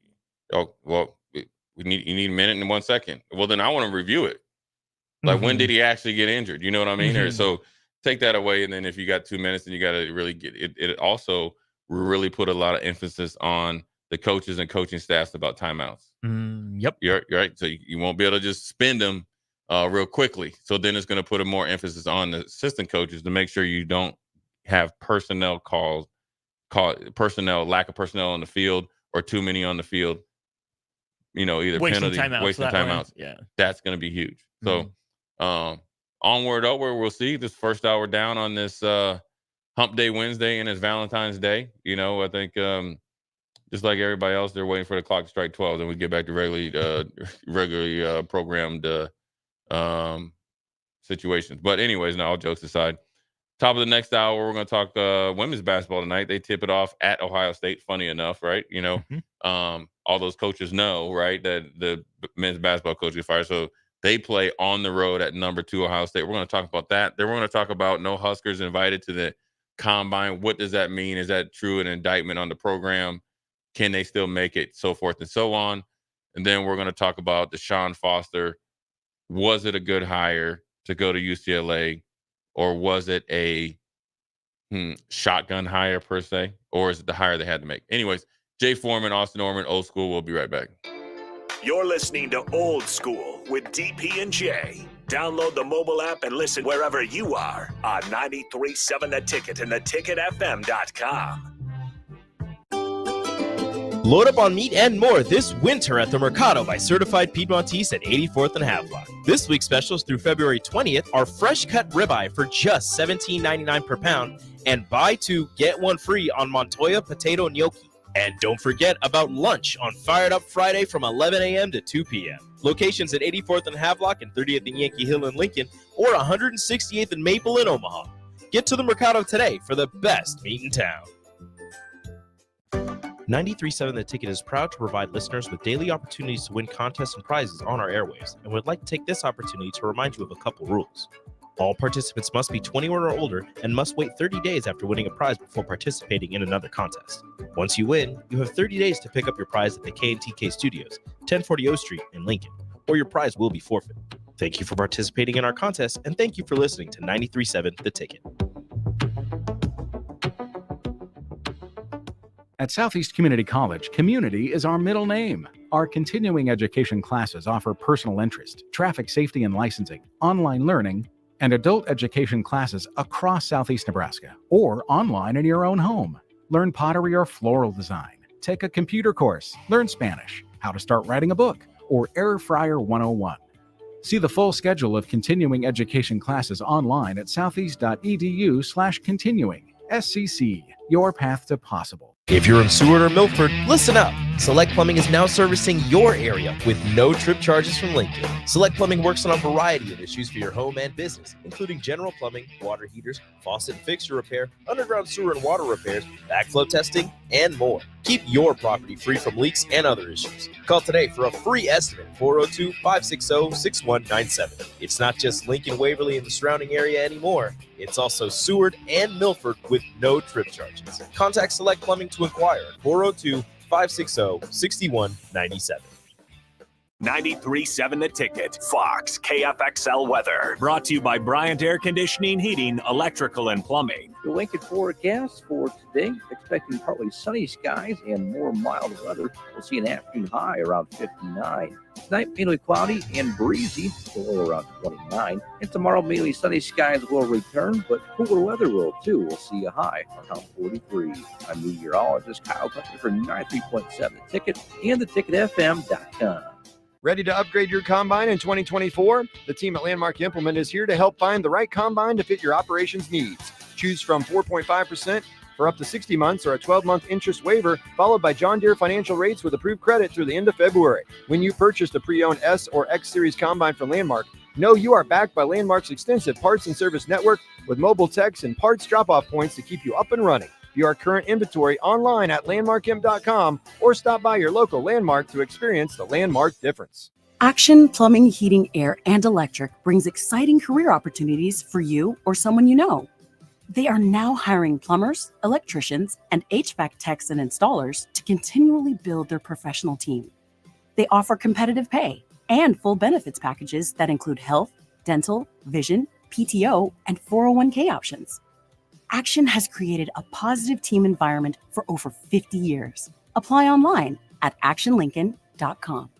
need a minute and 1 second. Well, then I want to review it. Like, when did he actually get injured? You know what I mean? Or so take that away. And then if you got 2 minutes, then you got to really get it. It also really put a lot of emphasis on the coaches and coaching staffs about timeouts. Yep. You're right. So you won't be able to just spend them real quickly. So then it's going to put a more emphasis on the assistant coaches to make sure you don't have lack of personnel on the field, or too many on the field. Either wasting timeouts. Yeah, that's going to be huge. So onward, we'll see this first hour down on this Hump Day Wednesday and it's Valentine's Day. I think just like everybody else, they're waiting for the clock to strike 12. Then we get back to regularly programmed situations. But anyways, now all jokes aside, top of the next hour, we're going to talk women's basketball tonight. They tip it off at Ohio State. Funny enough, right? All those coaches know, right, that the men's basketball coach is fired. So they play on the road at number 2 Ohio State. We're going to talk about that. Then we're going to talk about no Huskers invited to the combine. What does that mean? Is that true an indictment on the program? Can they still make it? So forth and so on. And then we're going to talk about Deshaun Foster. Was it a good hire to go to UCLA, or was it a shotgun hire per se, or is it the hire they had to make? Anyways, Jay Foreman, Austin Orman, Old School. We'll be right back. You're listening to Old School with DP and J. Download the mobile app and listen wherever you are on 93.7 The Ticket and theticketfm.com. Load up on meat and more this winter at the Mercado by Certified Piedmontese at 84th and Havelock. This week's specials through February 20th are fresh cut ribeye for just $17.99 per pound and buy 2, get 1 free on Montoya potato gnocchi. And don't forget about lunch on Fired Up Friday from 11 a.m. to 2 p.m. Locations at 84th and Havelock and 30th and Yankee Hill in Lincoln, or 168th and Maple in Omaha. Get to the Mercado today for the best meat in town. 93.7 The Ticket is proud to provide listeners with daily opportunities to win contests and prizes on our airwaves, and would like to take this opportunity to remind you of a couple rules. All participants must be 21 or older and must wait 30 days after winning a prize before participating in another contest. Once you win, you have 30 days to pick up your prize at the K&TK Studios, 1040 O Street in Lincoln, or your prize will be forfeited. Thank you for participating in our contest, and thank you for listening to 93.7 The Ticket. At Southeast Community College, community is our middle name. Our continuing education classes offer personal interest, traffic safety and licensing, online learning, and adult education classes across Southeast Nebraska or online in your own home. Learn pottery or floral design, take a computer course, learn Spanish, how to start writing a book, or Air Fryer 101. See the full schedule of continuing education classes online at southeast.edu/continuing. SCC, your path to possible. If you're in Seward or Milford, listen up. Select Plumbing is now servicing your area with no trip charges from Lincoln. Select Plumbing works on a variety of issues for your home and business, including general plumbing, water heaters, faucet and fixture repair, underground sewer and water repairs, backflow testing, and more. Keep your property free from leaks and other issues. Call today for a free estimate, 402-560-6197. It's not just Lincoln, Waverly, and the surrounding area anymore. It's also Seward and Milford with no trip charges. Contact Select Plumbing to inquire at 402-560-6197. 93.7 The Ticket, Fox, KFXL weather. Brought to you by Bryant Air Conditioning, Heating, Electrical, and Plumbing. The Lincoln forecast for today, expecting partly sunny skies and more mild weather. We'll see an afternoon high around 59. Tonight, mainly cloudy and breezy, low around 29. And tomorrow, mainly sunny skies will return, but cooler weather will too. We'll see a high around 43. I'm meteorologist Kyle Custer for 93.7 The Ticket and theticketfm.com. Ready to upgrade your combine in 2024? The team at Landmark Implement is here to help find the right combine to fit your operations needs. Choose from 4.5% for up to 60 months or a 12-month interest waiver, followed by John Deere financial rates with approved credit through the end of February. When you purchased a pre-owned S or X Series combine from Landmark, know you are backed by Landmark's extensive parts and service network with mobile techs and parts drop-off points to keep you up and running. View our current inventory online at landmarkimp.com or stop by your local Landmark to experience the Landmark difference. Action Plumbing, Heating, Air, and Electric brings exciting career opportunities for you or someone you know. They are now hiring plumbers, electricians, and HVAC techs and installers to continually build their professional team. They offer competitive pay and full benefits packages that include health, dental, vision, PTO, and 401k options. Action has created a positive team environment for over 50 years. Apply online at actionlincoln.com.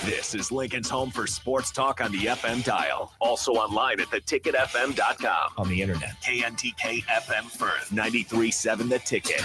This is Lincoln's home for sports talk on the FM dial. Also online at theticketfm.com. On the internet, KNTK FM Firth, 93.7 The Ticket.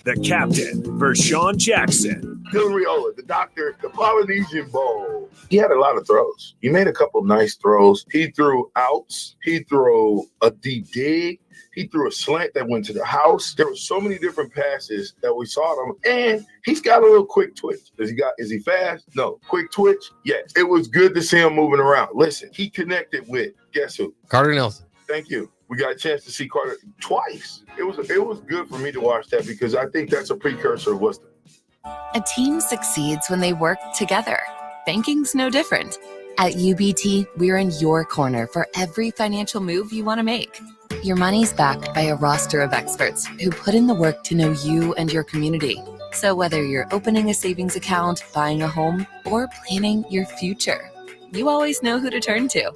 The captain, Vershawn Jackson. Dylan Riola, the doctor, the Polynesian Bowl. He had a lot of throws. He made a couple nice throws. He threw outs. He threw a deep dig. He threw a slant that went to the house. There were so many different passes that we saw him, and he's got a little quick twitch. Is he fast? No. Quick twitch? Yes. It was good to see him moving around. Listen, he connected with, guess who? Carter Nelson. Thank you. We got a chance to see Carter twice. It was good for me to watch that because I think that's a precursor of wisdom. A team succeeds when they work together. Banking's no different. At UBT, we're in your corner for every financial move you want to make. Your money's backed by a roster of experts who put in the work to know you and your community. So whether you're opening a savings account, buying a home, or planning your future, you always know who to turn to.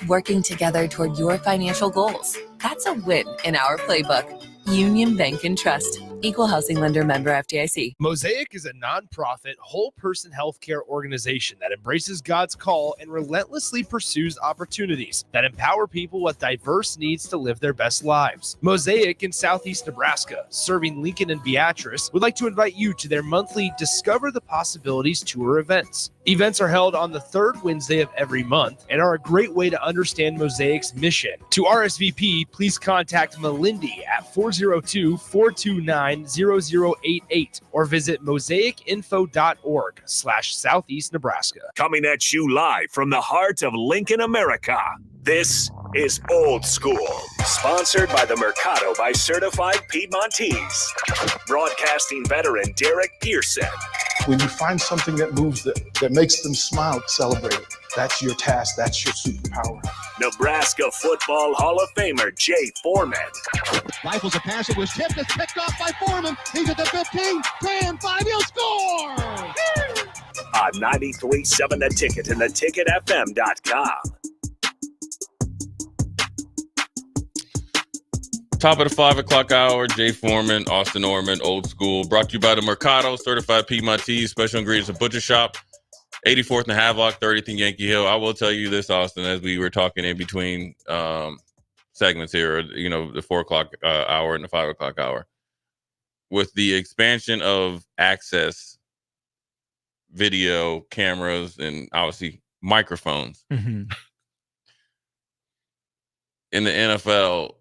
Working together toward your financial goals. That's a win in our playbook. Union Bank and Trust. Equal housing lender, member FDIC. Mosaic is a nonprofit, whole-person healthcare organization that embraces God's call and relentlessly pursues opportunities that empower people with diverse needs to live their best lives. Mosaic in Southeast Nebraska, serving Lincoln and Beatrice, would like to invite you to their monthly Discover the Possibilities tour events. Events are held on the third Wednesday of every month and are a great way to understand Mosaic's mission. To RSVP, please contact Melindy at 402-429-0088 or visit mosaicinfo.org/Southeast Nebraska. Coming at you live from the heart of Lincoln, America. This is Old School, sponsored by the Mercado by Certified Piedmontese. Broadcasting veteran Derek Pearson. When you find something that moves that makes them smile, celebrate it. That's your task. That's your superpower. Nebraska Football Hall of Famer Jay Foreman. Rifles a pass. It was tipped. It's picked off by Foreman. He's at the 15, 10, 5. He'll score! On 93.7 The Ticket and theticketfm.com. Top of the 5 o'clock hour, Jay Foreman, Austin Orman, Old School. Brought to you by the Mercado, certified Piedmontese, special ingredients and butcher shop. 84th and Havelock, 30th and Yankee Hill. I will tell you this, Austin, as we were talking in between segments here, the 4 o'clock hour and the 5 o'clock hour. With the expansion of access, video, cameras, and obviously microphones in the NFL,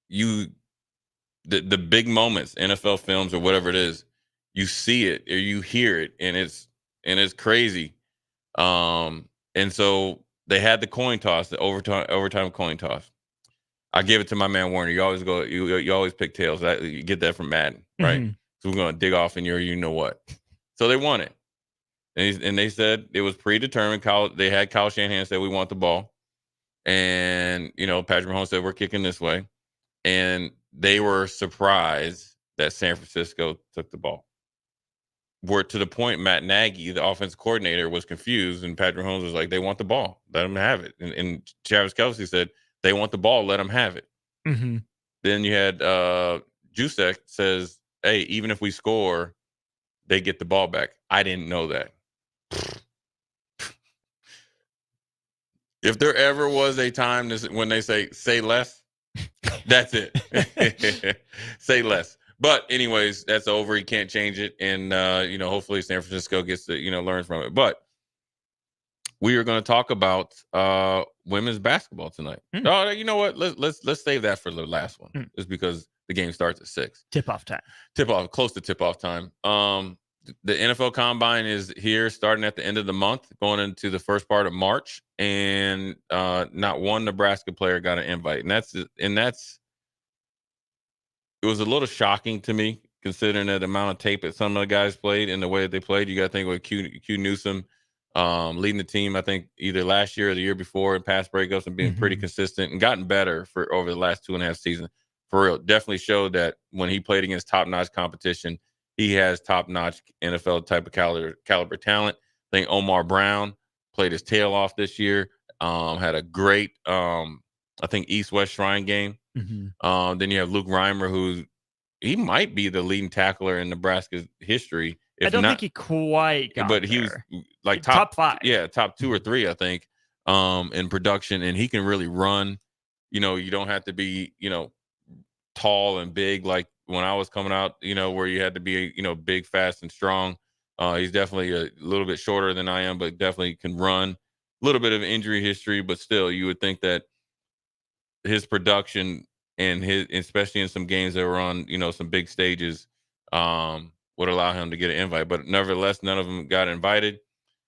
the big moments, NFL films or whatever it is, you see it or you hear it, and it's crazy. And so they had the coin toss, the overtime coin toss. I give it to my man Warner. You always pick tails. You get that from Madden, right? So we're gonna dig off in your you know what. So they won it, and they said it was predetermined. They had Kyle Shanahan said we want the ball, and Patrick Mahomes said we're kicking this way, and they were surprised that San Francisco took the ball. Were to the point Matt Nagy, the offensive coordinator, was confused, and Patrick Mahomes was like, "They want the ball, let them have it." And Travis Kelce said, "They want the ball, let them have it." Then you had Jusek says, "Hey, even if we score, they get the ball back." I didn't know that. If there ever was a time when they say less, that's it. Say less. But anyways, that's over. He can't change it. And, hopefully San Francisco gets to, learn from it. But we are going to talk about women's basketball tonight. Oh, you know what? Let's save that for the last one. Just because the game starts at 6. Tip-off time. Close to tip-off time. The NFL Combine is here starting at the end of the month, going into the first part of March. And not one Nebraska player got an invite. And that's it was a little shocking to me, considering the amount of tape that some of the guys played and the way that they played. You got to think with Q Newsome leading the team, I think either last year or the year before in pass breakups and being pretty consistent and gotten better for over the last 2.5 seasons. For real, definitely showed that when he played against top-notch competition, he has top-notch NFL type of caliber talent. I think Omar Brown played his tail off this year. Had a great, I think, East-West Shrine game. Then you have Luke Reimer, he might be the leading tackler in Nebraska's history. I don't think he quite got but he there. was like top 5. Yeah, top 2 or 3, I think, in production. And he can really run. You don't have to be, tall and big like when I was coming out, where you had to be, big, fast, and strong. He's definitely a little bit shorter than I am, but definitely can run. A little bit of injury history, but still, you would think that his production and especially in some games that were on, some big stages, would allow him to get an invite. But nevertheless, none of them got invited.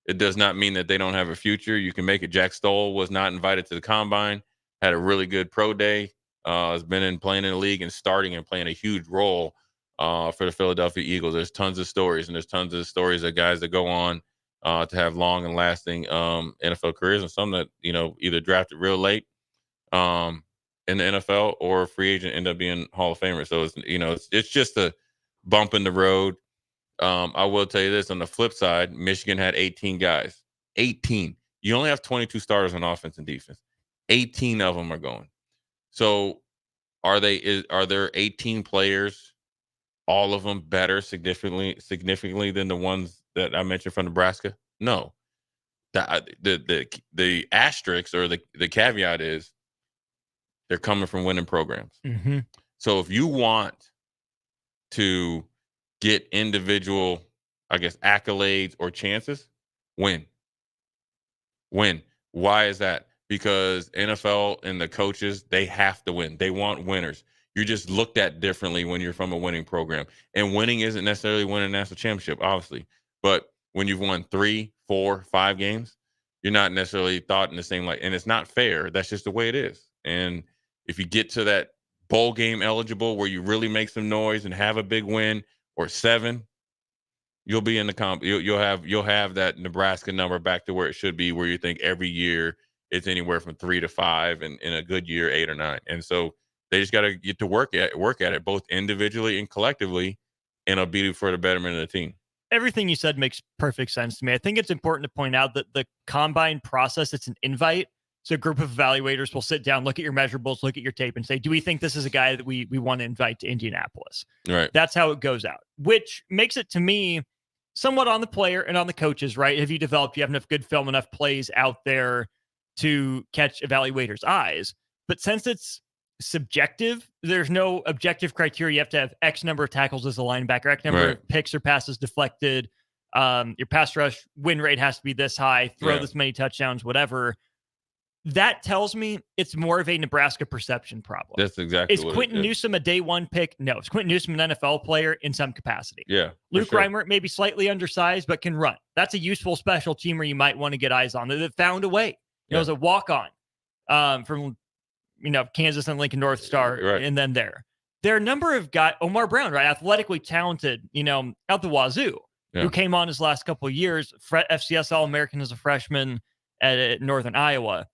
It does not mean that they don't have a future. You can make it. Jack Stoll was not invited to the Combine, had a really good pro day, has been playing in the league and starting and playing a huge role for the Philadelphia Eagles. There's tons of stories, and there's tons of stories of guys that go on to have long and lasting NFL careers, and some that, either drafted real late in the NFL or a free agent end up being Hall of Famer. So it's just a bump in the road. I will tell you this, on the flip side, Michigan had 18 guys. 18. You only have 22 starters on offense and defense. 18 of them are going. So are there 18 players, all of them better significantly than the ones that I mentioned from Nebraska? No. The asterisk or the caveat is they're coming from winning programs. So if you want to get individual, I guess, accolades or chances, win. Why is that? Because NFL and the coaches, they have to win. They want winners. You're just looked at differently when you're from a winning program. And winning isn't necessarily winning a national championship, obviously. But when you've won 3, 4, 5 games, you're not necessarily thought in the same light. And it's not fair. That's just the way it is. And if you get to that bowl game eligible where you really make some noise and have a big win, or 7, you'll be in the comp. You'll have that Nebraska number back to where it should be, where you think every year it's anywhere from 3 to 5, and in a good year 8 or 9. And so they just got to get to work at it both individually and collectively, and it'll be for the betterment of the team. Everything you said makes perfect sense to me. I think it's important to point out that the Combine process, it's an invite. So a group of evaluators will sit down, look at your measurables, look at your tape, and say, do we think this is a guy that we want to invite to Indianapolis? Right. That's how it goes out, which makes it, to me, somewhat on the player and on the coaches, right? Have you developed, you have enough good film, enough plays out there to catch evaluators' eyes? But since it's subjective, there's no objective criteria. You have to have X number of tackles as a linebacker, X number of picks or passes deflected. Your pass rush win rate has to be this high, throw this many touchdowns, whatever. That tells me it's more of a Nebraska perception problem. That's exactly Is what Quentin it is. Newsome a day one pick? No. Is Quentin Newsome an NFL player in some capacity? Yeah. Luke Reimer may be slightly undersized, but can run. That's a useful special teamer you might want to get eyes on that found a way. It was a walk-on from Kansas and Lincoln North Star, and then there are a number of guys. Omar Brown, right, athletically talented, out the wazoo, who came on his last couple of years, FCS All-American as a freshman at Northern Iowa.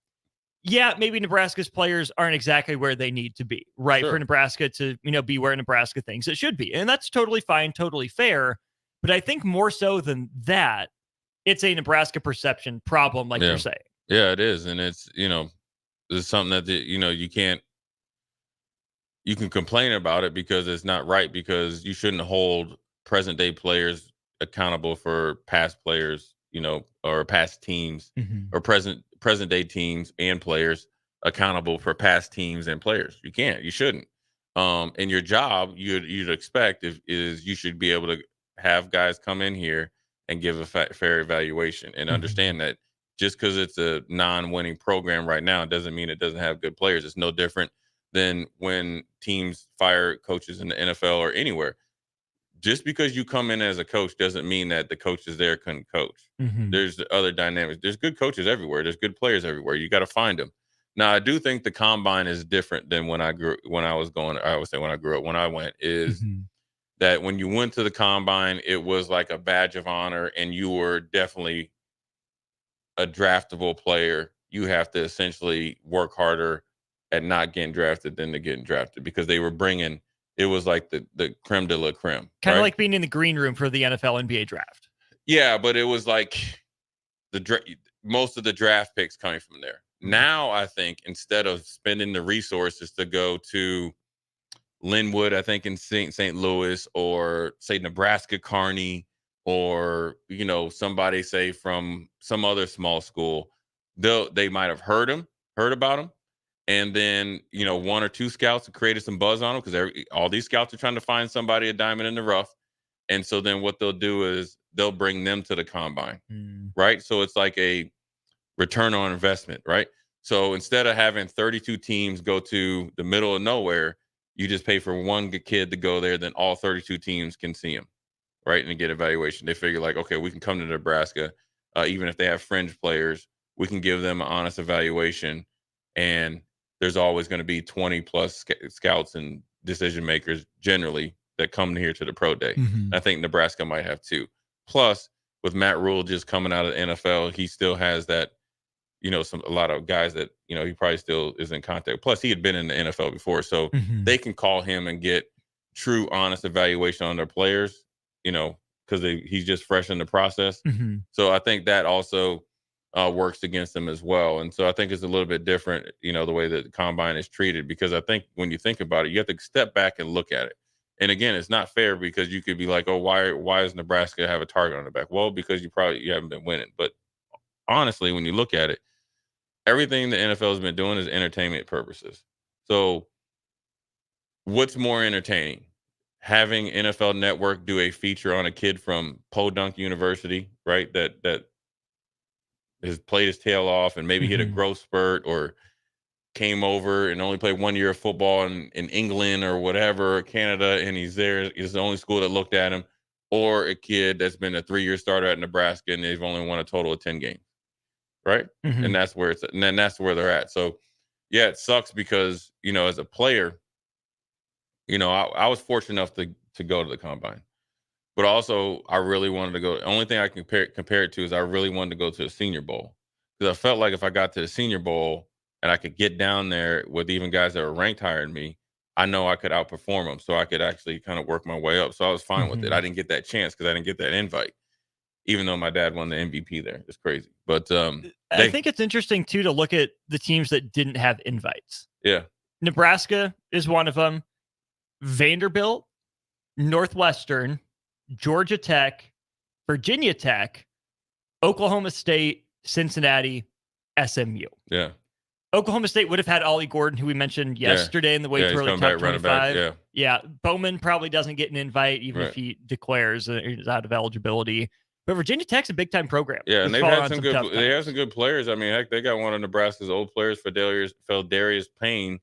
Yeah, maybe Nebraska's players aren't exactly where they need to be, right? Sure. For Nebraska to, be where Nebraska thinks it should be. And that's totally fine, totally fair. But I think more so than that, it's a Nebraska perception problem, like you're saying. Yeah, it is. And it's, it's something that, you can complain about it because it's not right, because you shouldn't hold present day players accountable for past players, or past teams, or present day teams and players accountable for past teams and players. You can't, you shouldn't. And your job, you'd expect is you should be able to have guys come in here and give a fair evaluation and understand that just because it's a non-winning program right now doesn't mean it doesn't have good players. It's no different than when teams fire coaches in the NFL or anywhere. Just because you come in as a coach doesn't mean that the coaches there couldn't coach. There's other dynamics. There's good coaches everywhere. There's good players everywhere. You got to find them. Now, I do think the combine is different than when I grew up, is that when you went to the combine, it was like a badge of honor, and you were definitely a draftable player. You have to essentially work harder at not getting drafted than to getting drafted, because they were bringing, it was like the creme de la creme. Kind of like being in the green room for the NFL NBA draft. Yeah, but it was like most of the draft picks coming from there. Now, I think instead of spending the resources to go to Linwood, I think in St. Louis, or say Nebraska Kearney, or somebody say from some other small school, they might have heard about him, and then one or two scouts have created some buzz on him, because all these scouts are trying to find somebody, a diamond in the rough, and so then what they'll do is they'll bring them to the combine, right? So it's like a return on investment, right? So instead of having 32 teams go to the middle of nowhere, you just pay for one kid to go there, then all 32 teams can see him, right? And get evaluation. They figure like, okay, we can come to Nebraska, even if they have fringe players, we can give them an honest evaluation, and there's always going to be 20 plus scouts and decision makers generally that come here to the pro day. I think Nebraska might have two. Plus, with Matt Rule just coming out of the NFL, he still has that, a lot of guys that, he probably still is in contact. Plus, he had been in the NFL before, so they can call him and get true, honest evaluation on their players, because he's just fresh in the process. So I think that also works against them as well. And so I think it's a little bit different, the way that the combine is treated, because I think when you think about it, you have to step back and look at it. And again, it's not fair, because you could be like, oh, why does Nebraska have a target on the back? Well, because you haven't been winning. But honestly, when you look at it, everything the NFL has been doing is entertainment purposes. So what's more entertaining? Having NFL Network do a feature on a kid from Podunk University, right? That has played his tail off and maybe hit a growth spurt, or came over and only played 1 year of football in England or whatever, Canada, and he's there. It's the only school that looked at him. Or a kid that's been a 3-year starter at Nebraska and they've only won a total of 10 games, right? And that's where that's where they're at. So, yeah, it sucks because, as a player, I was fortunate enough to go to the combine. But also, I really wanted to go. The only thing I can compare it to is I really wanted to go to the Senior Bowl, because I felt like if I got to the Senior Bowl and I could get down there with even guys that were ranked higher than me, I know I could outperform them. So I could actually kind of work my way up. So I was fine with it. I didn't get that chance because I didn't get that invite. even though my dad won the MVP there. It's crazy. But I think it's interesting, too, to look at the teams that didn't have invites. Yeah. Nebraska is one of them. Vanderbilt, Northwestern, Georgia Tech, Virginia Tech, Oklahoma State, Cincinnati, SMU. Yeah. Oklahoma State would have had Ollie Gordon, who we mentioned yesterday in the way he's early coming top back, running back, 25. Yeah. Bowman probably doesn't get an invite, even if he declares he's out of eligibility. But Virginia Tech's a big-time program. Yeah, and they've had some good. They have some good players. I mean, heck, they got one of Nebraska's old players, Feldarius Payne,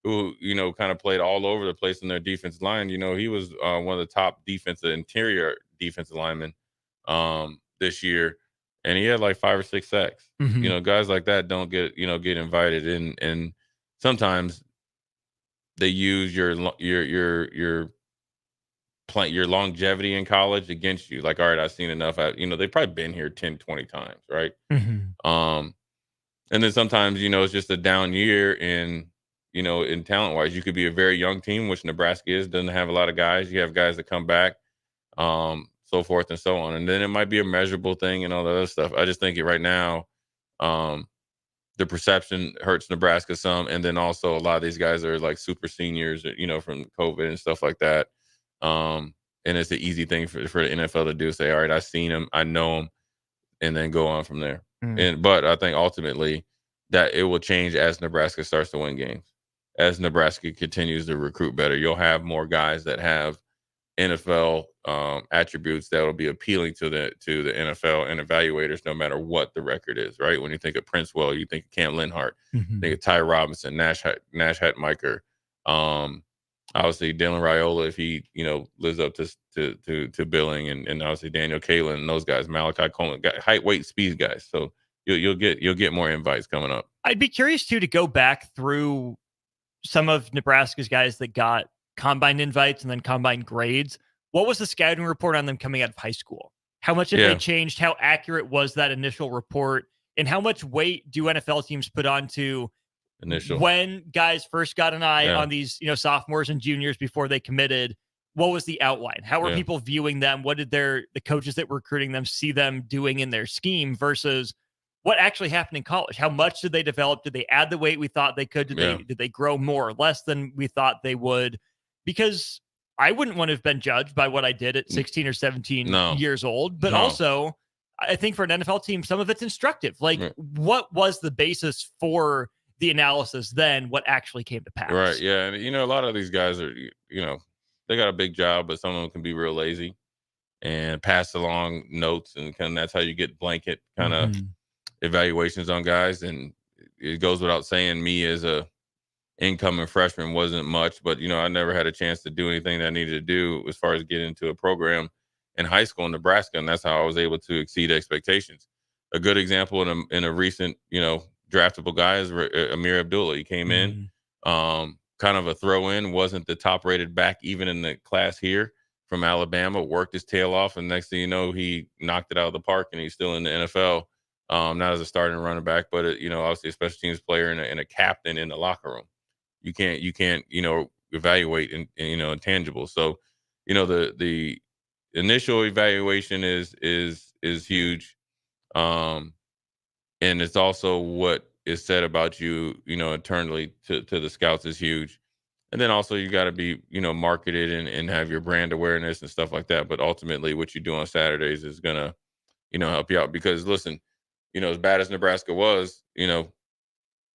who kind of played all over the place in their defensive line. He was one of the top interior defensive linemen this year, and he had like 5 or 6 sacks. Mm-hmm. Guys like that don't get invited in, and sometimes they use your longevity in college against you. Like, all right, I've seen enough. They've probably been here 10, 20 times, right? Mm-hmm. And then sometimes it's just a down year in talent wise. You could be a very young team, which Nebraska doesn't have a lot of guys. You have guys that come back, so forth and so on. And then it might be a measurable thing and all that other stuff. I just think right now, the perception hurts Nebraska some. And then also a lot of these guys are like super seniors, from COVID and stuff like that. And it's an easy thing for the NFL to do. Say, all right, I've seen him, I know him, and then go on from there. But I think ultimately that it will change as Nebraska starts to win games. As Nebraska continues to recruit better, you'll have more guys that have NFL attributes that will be appealing to the NFL and evaluators, no matter what the record is. Right? When you think of Princewell, you think of Cam Linhart, think of Ty Robinson, Nash Hetmiker, obviously Dylan Raiola, if he lives up to billing, and obviously Daniel Kalen and those guys, Malachi Coleman, got height, weight, speed guys. So you'll get more invites coming up. I'd be curious too to go back through some of Nebraska's guys that got combine invites and then combine grades. What was the scouting report on them coming out of high school? How much have they changed? How accurate was that initial report? And how much weight do NFL teams put onto when guys first got an eye on these, sophomores and juniors before they committed? What was the outline? How were people viewing them? What did the coaches that were recruiting them see them doing in their scheme versus what actually happened in college? How much did they develop? Did they add the weight we thought they could? Did they grow more or less than we thought they would? Because I wouldn't want to have been judged by what I did at 16 or 17 years old. But also, I think for an NFL team, some of it's instructive. Like, what was the basis for the analysis then? What actually came to pass? Right. Yeah. And, a lot of these guys are, they got a big job, but some of them can be real lazy and pass along notes. And that's how you get blanket kind of evaluations on guys. And it goes without saying, me as a incoming freshman wasn't much, but I never had a chance to do anything that I needed to do as far as getting into a program in high school in Nebraska, and that's how I was able to exceed expectations. A good example in a recent draftable guy is Amir Abdullah. He came in, kind of a throw in, wasn't the top rated back even in the class here, from Alabama, worked his tail off, and next thing you know, he knocked it out of the park, and he's still in the NFL. Not as a starting running back, but obviously a special teams player and a captain in the locker room. You can't evaluate intangibles. So the initial evaluation is huge, and it's also what is said about you internally to the scouts is huge. And then also you got to be marketed and have your brand awareness and stuff like that. But ultimately, what you do on Saturdays is gonna help you out, because listen, as bad as Nebraska was,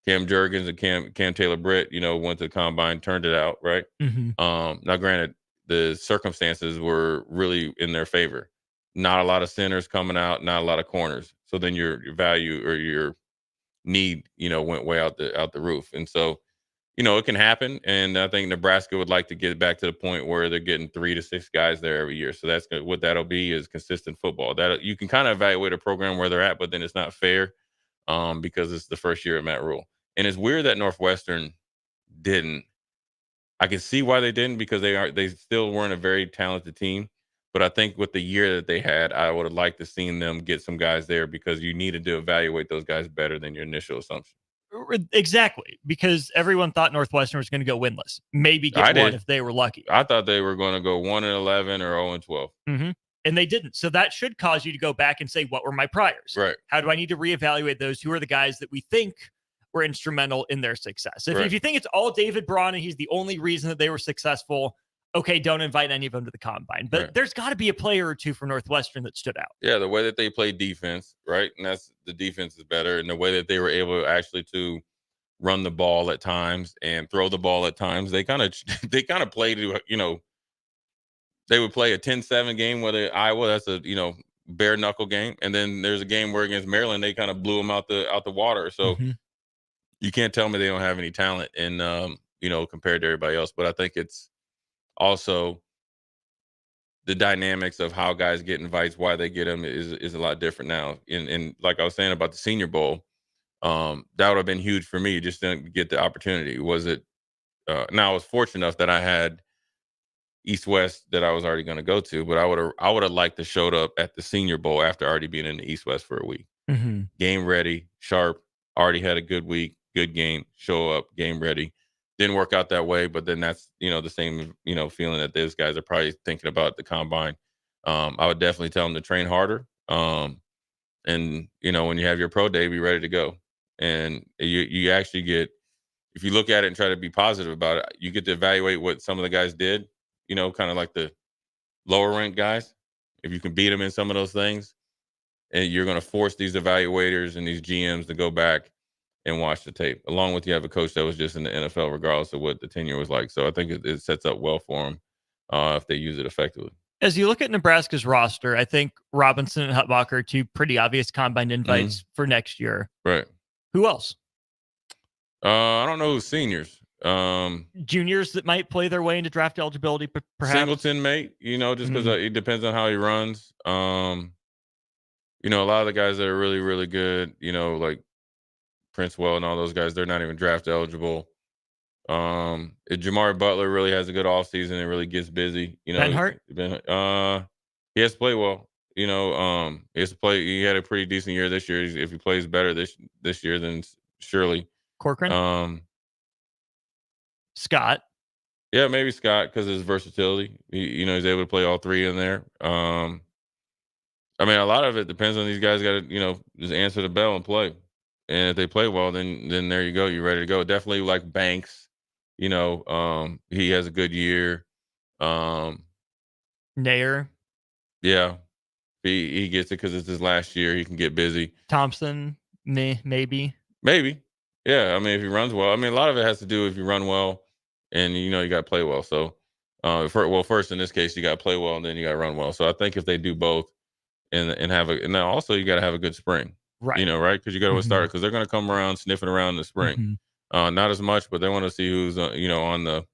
Cam Jurgens and Cam Taylor-Britt, went to the combine, turned it out, right? Now, granted, the circumstances were really in their favor. Not a lot of centers coming out, not a lot of corners. So then your value or your need, went way out the roof. And so, it can happen. And I think Nebraska would like to get back to the point where they're getting 3 to 6 guys there every year. So that's what that'll be, is consistent football. That you can kind of evaluate a program where they're at, but then it's not fair because it's the first year of Matt Rule. And it's weird that Northwestern didn't. I can see why they didn't, because they still weren't a very talented team. But I think with the year that they had, I would have liked to seen them get some guys there, because you needed to evaluate those guys better than your initial assumption. Exactly, because everyone thought Northwestern was going to go winless. Maybe get one if they were lucky. I thought they were going to go 1-11 or 0-12. and they didn't. So that should cause you to go back and say, what were my priors? Right. How do I need to reevaluate those? Who are the guys that we think were instrumental in their success? If you think it's all David Braun and he's the only reason that they were successful, okay, don't invite any of them to the combine. But there's got to be a player or two for Northwestern that stood out. Yeah, the way that they play defense, right? And that's the defense is better. And the way that they were able actually to run the ball at times and throw the ball at times, they kind of play to, they would play a 10-7 game with Iowa. That's a, bare knuckle game. And then there's a game where against Maryland, they kind of blew them out the water. So you can't tell me they don't have any talent in, compared to everybody else. But I think it's also the dynamics of how guys get invites, why they get them is a lot different now. And like I was saying about the Senior Bowl, that would have been huge for me just to get the opportunity. Now I was fortunate enough that I had East-West that I was already going to go to, but I would have liked to showed up at the Senior Bowl after already being in the East-West for a week. Game ready, sharp, already had a good week, good game, show up, game ready. Didn't work out that way, but then that's, the same, feeling that those guys are probably thinking about the combine. I would definitely tell them to train harder. And, when you have your pro day, be ready to go. And you actually get, if you look at it and try to be positive about it, you get to evaluate what some of the guys did, kind of like the lower ranked guys. If you can beat them in some of those things, and you're going to force these evaluators and these GMs to go back and watch the tape, along with you have a coach that was just in the NFL, regardless of what the tenure was like. So I think it sets up well for them if they use it effectively. As you look at Nebraska's roster, I think Robinson and Hutbacher are two pretty obvious combine invites for next year. Right. Who else? I don't know who's seniors. Juniors that might play their way into draft eligibility, perhaps. Singleton, mate, just because it depends on how he runs. A lot of the guys that are really, really good, like Princewell and all those guys, they're not even draft eligible. Jamari Butler really has a good offseason and really gets busy. Benhart? He has to play well. He has to play. He had a pretty decent year this year. If he plays better this year, then surely. Corcoran? Scott? Yeah, maybe Scott because of his versatility. He's able to play all three in there. A lot of it depends on these guys. Got to just answer the bell and play. And if they play well, then there you go. You're ready to go. Definitely like Banks. He has a good year. Nair. Yeah. He gets it because it's his last year. He can get busy. Thompson, maybe. Maybe. Yeah. If he runs well. A lot of it has to do if you run well and you got to play well. So, first in this case, you got to play well and then you got to run well. So I think if they do both and then also you got to have a good spring. Right. Right? Because you got to start because they're going to come around sniffing around in the spring. Not as much, but they want to see who's on the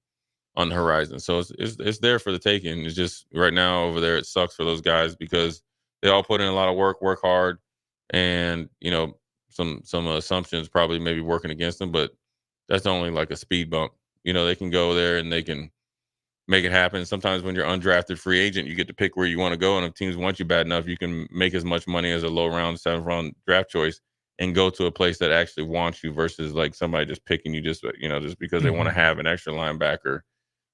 horizon. So it's there for the taking. It's just right now over there it sucks for those guys because they all put in a lot of work hard, and some assumptions probably maybe working against them, but that's only like a speed bump. They can go there and they can make it happen. Sometimes when you're undrafted free agent, you get to pick where you want to go, and if teams want you bad enough, you can make as much money as a low round, 7th round draft choice and go to a place that actually wants you versus like somebody just picking you just because they want to have an extra linebacker,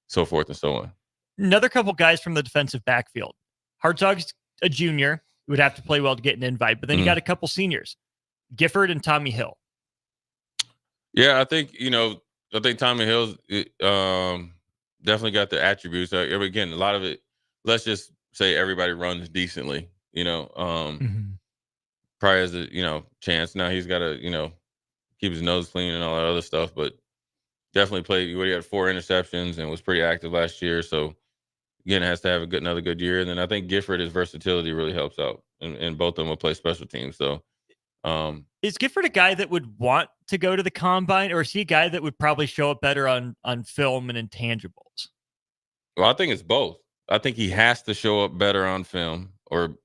so forth and so on. Another couple guys from the defensive backfield. Hartzog's a junior who would have to play well to get an invite, but then you got a couple seniors, Gifford and Tommy Hill. Yeah, I think Tommy Hill's definitely got the attributes. Again, a lot of it, let's just say everybody runs decently, probably has a, chance. Now he's got to, keep his nose clean and all that other stuff, but definitely played. He had 4 interceptions and was pretty active last year. So again, it has to have another good year. And then I think Gifford, his versatility really helps out, and both of them will play special teams. So is Gifford a guy that would want to go to the combine, or is he a guy that would probably show up better on film and intangibles? Well, I think it's both. I think he has to show up better on film or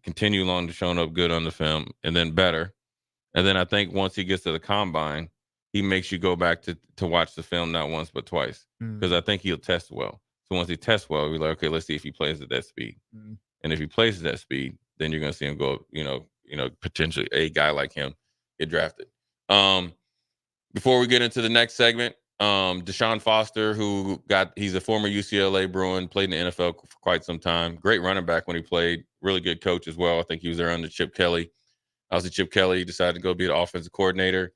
continue on to showing up good on the film and then better. And then I think once he gets to the combine, he makes you go back to watch the film not once but twice, because I think he'll test well. So once he tests well, we're like, okay, let's see if he plays at that speed. And if he plays at that speed, then you're going to see him go, potentially a guy like him get drafted. Before we get into the next segment, Deshaun Foster, he's a former UCLA Bruin, played in the NFL for quite some time. Great running back when he played. Really good coach as well. I think he was there under Chip Kelly. Obviously, Chip Kelly decided to go be the offensive coordinator.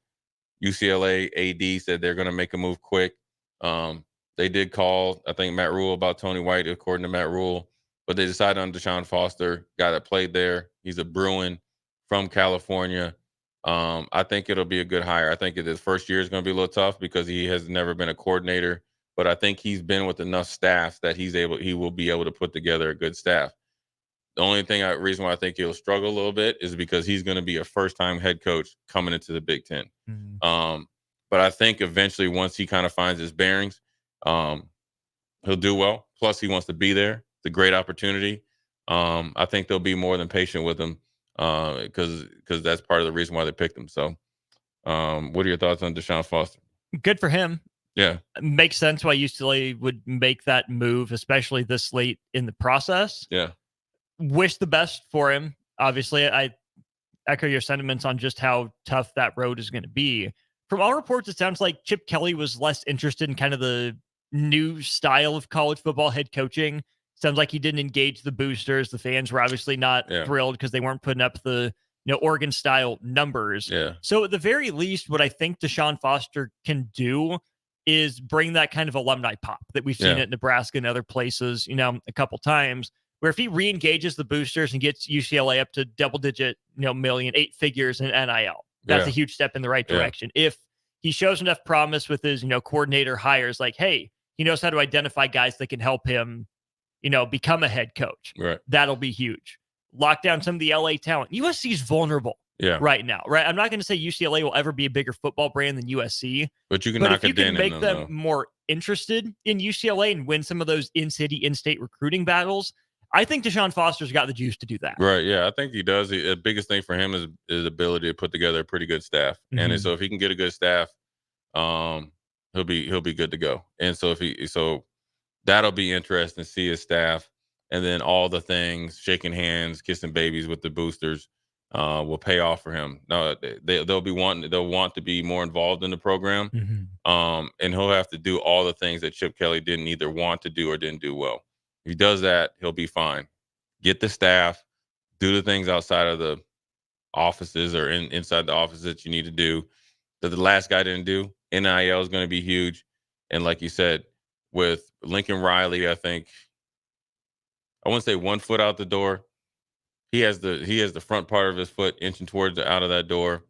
UCLA AD said they're going to make a move quick. They did call, I think, Matt Rule about Tony White, according to Matt Rule. But they decided on Deshaun Foster, guy that played there. He's a Bruin from California. I think it'll be a good hire. I think his first year is going to be a little tough because he has never been a coordinator. But I think he's been with enough staff that he will be able to put together a good staff. The only reason why I think he'll struggle a little bit is because he's going to be a first-time head coach coming into the Big Ten. Mm-hmm. But I think eventually, once he kind of finds his bearings, he'll do well. Plus, he wants to be there. It's a great opportunity. I think they'll be more than patient with him because that's part of the reason why they picked him. So, what are your thoughts on Deshaun Foster? Good for him. Yeah. Makes sense why UCLA would make that move, especially this late in the process. Yeah. Wish the best for him. Obviously, I echo your sentiments on just how tough that road is going to be. From all reports, it sounds like Chip Kelly was less interested in kind of the new style of college football head coaching. Sounds like he didn't engage the boosters. The fans were obviously not thrilled because they weren't putting up the Oregon style numbers. Yeah. So at the very least, what I think Deshaun Foster can do is bring that kind of alumni pop that we've seen at Nebraska and other places, a couple times, where if he re-engages the boosters and gets UCLA up to double-digit, million, 8 figures in NIL, that's a huge step in the right direction. If he shows enough promise with his, coordinator hires, like, hey, he knows how to identify guys that can help him, become a head coach. Right. That'll be huge. Lock down some of the LA talent. USC is vulnerable right now, right? I'm not going to say UCLA will ever be a bigger football brand than USC. But you can if you can make them more interested in UCLA and win some of those in-city, in-state recruiting battles, I think Deshaun Foster's got the juice to do that. Right. Yeah, I think he does. The biggest thing for him is his ability to put together a pretty good staff. Mm-hmm. And so if he can get a good staff, he'll be good to go. And so so that'll be interesting to see his staff. And then all the things, shaking hands, kissing babies with the boosters, will pay off for him. Now they'll want to be more involved in the program. Mm-hmm. And he'll have to do all the things that Chip Kelly didn't either want to do or didn't do well. If he does that, he'll be fine. Get the staff, do the things outside of the offices or inside the office that you need to do that the last guy didn't do. NIL is going to be huge. And like you said, with Lincoln Riley, I think, I wouldn't say 1 foot out the door. He has the front part of his foot inching towards out of that door,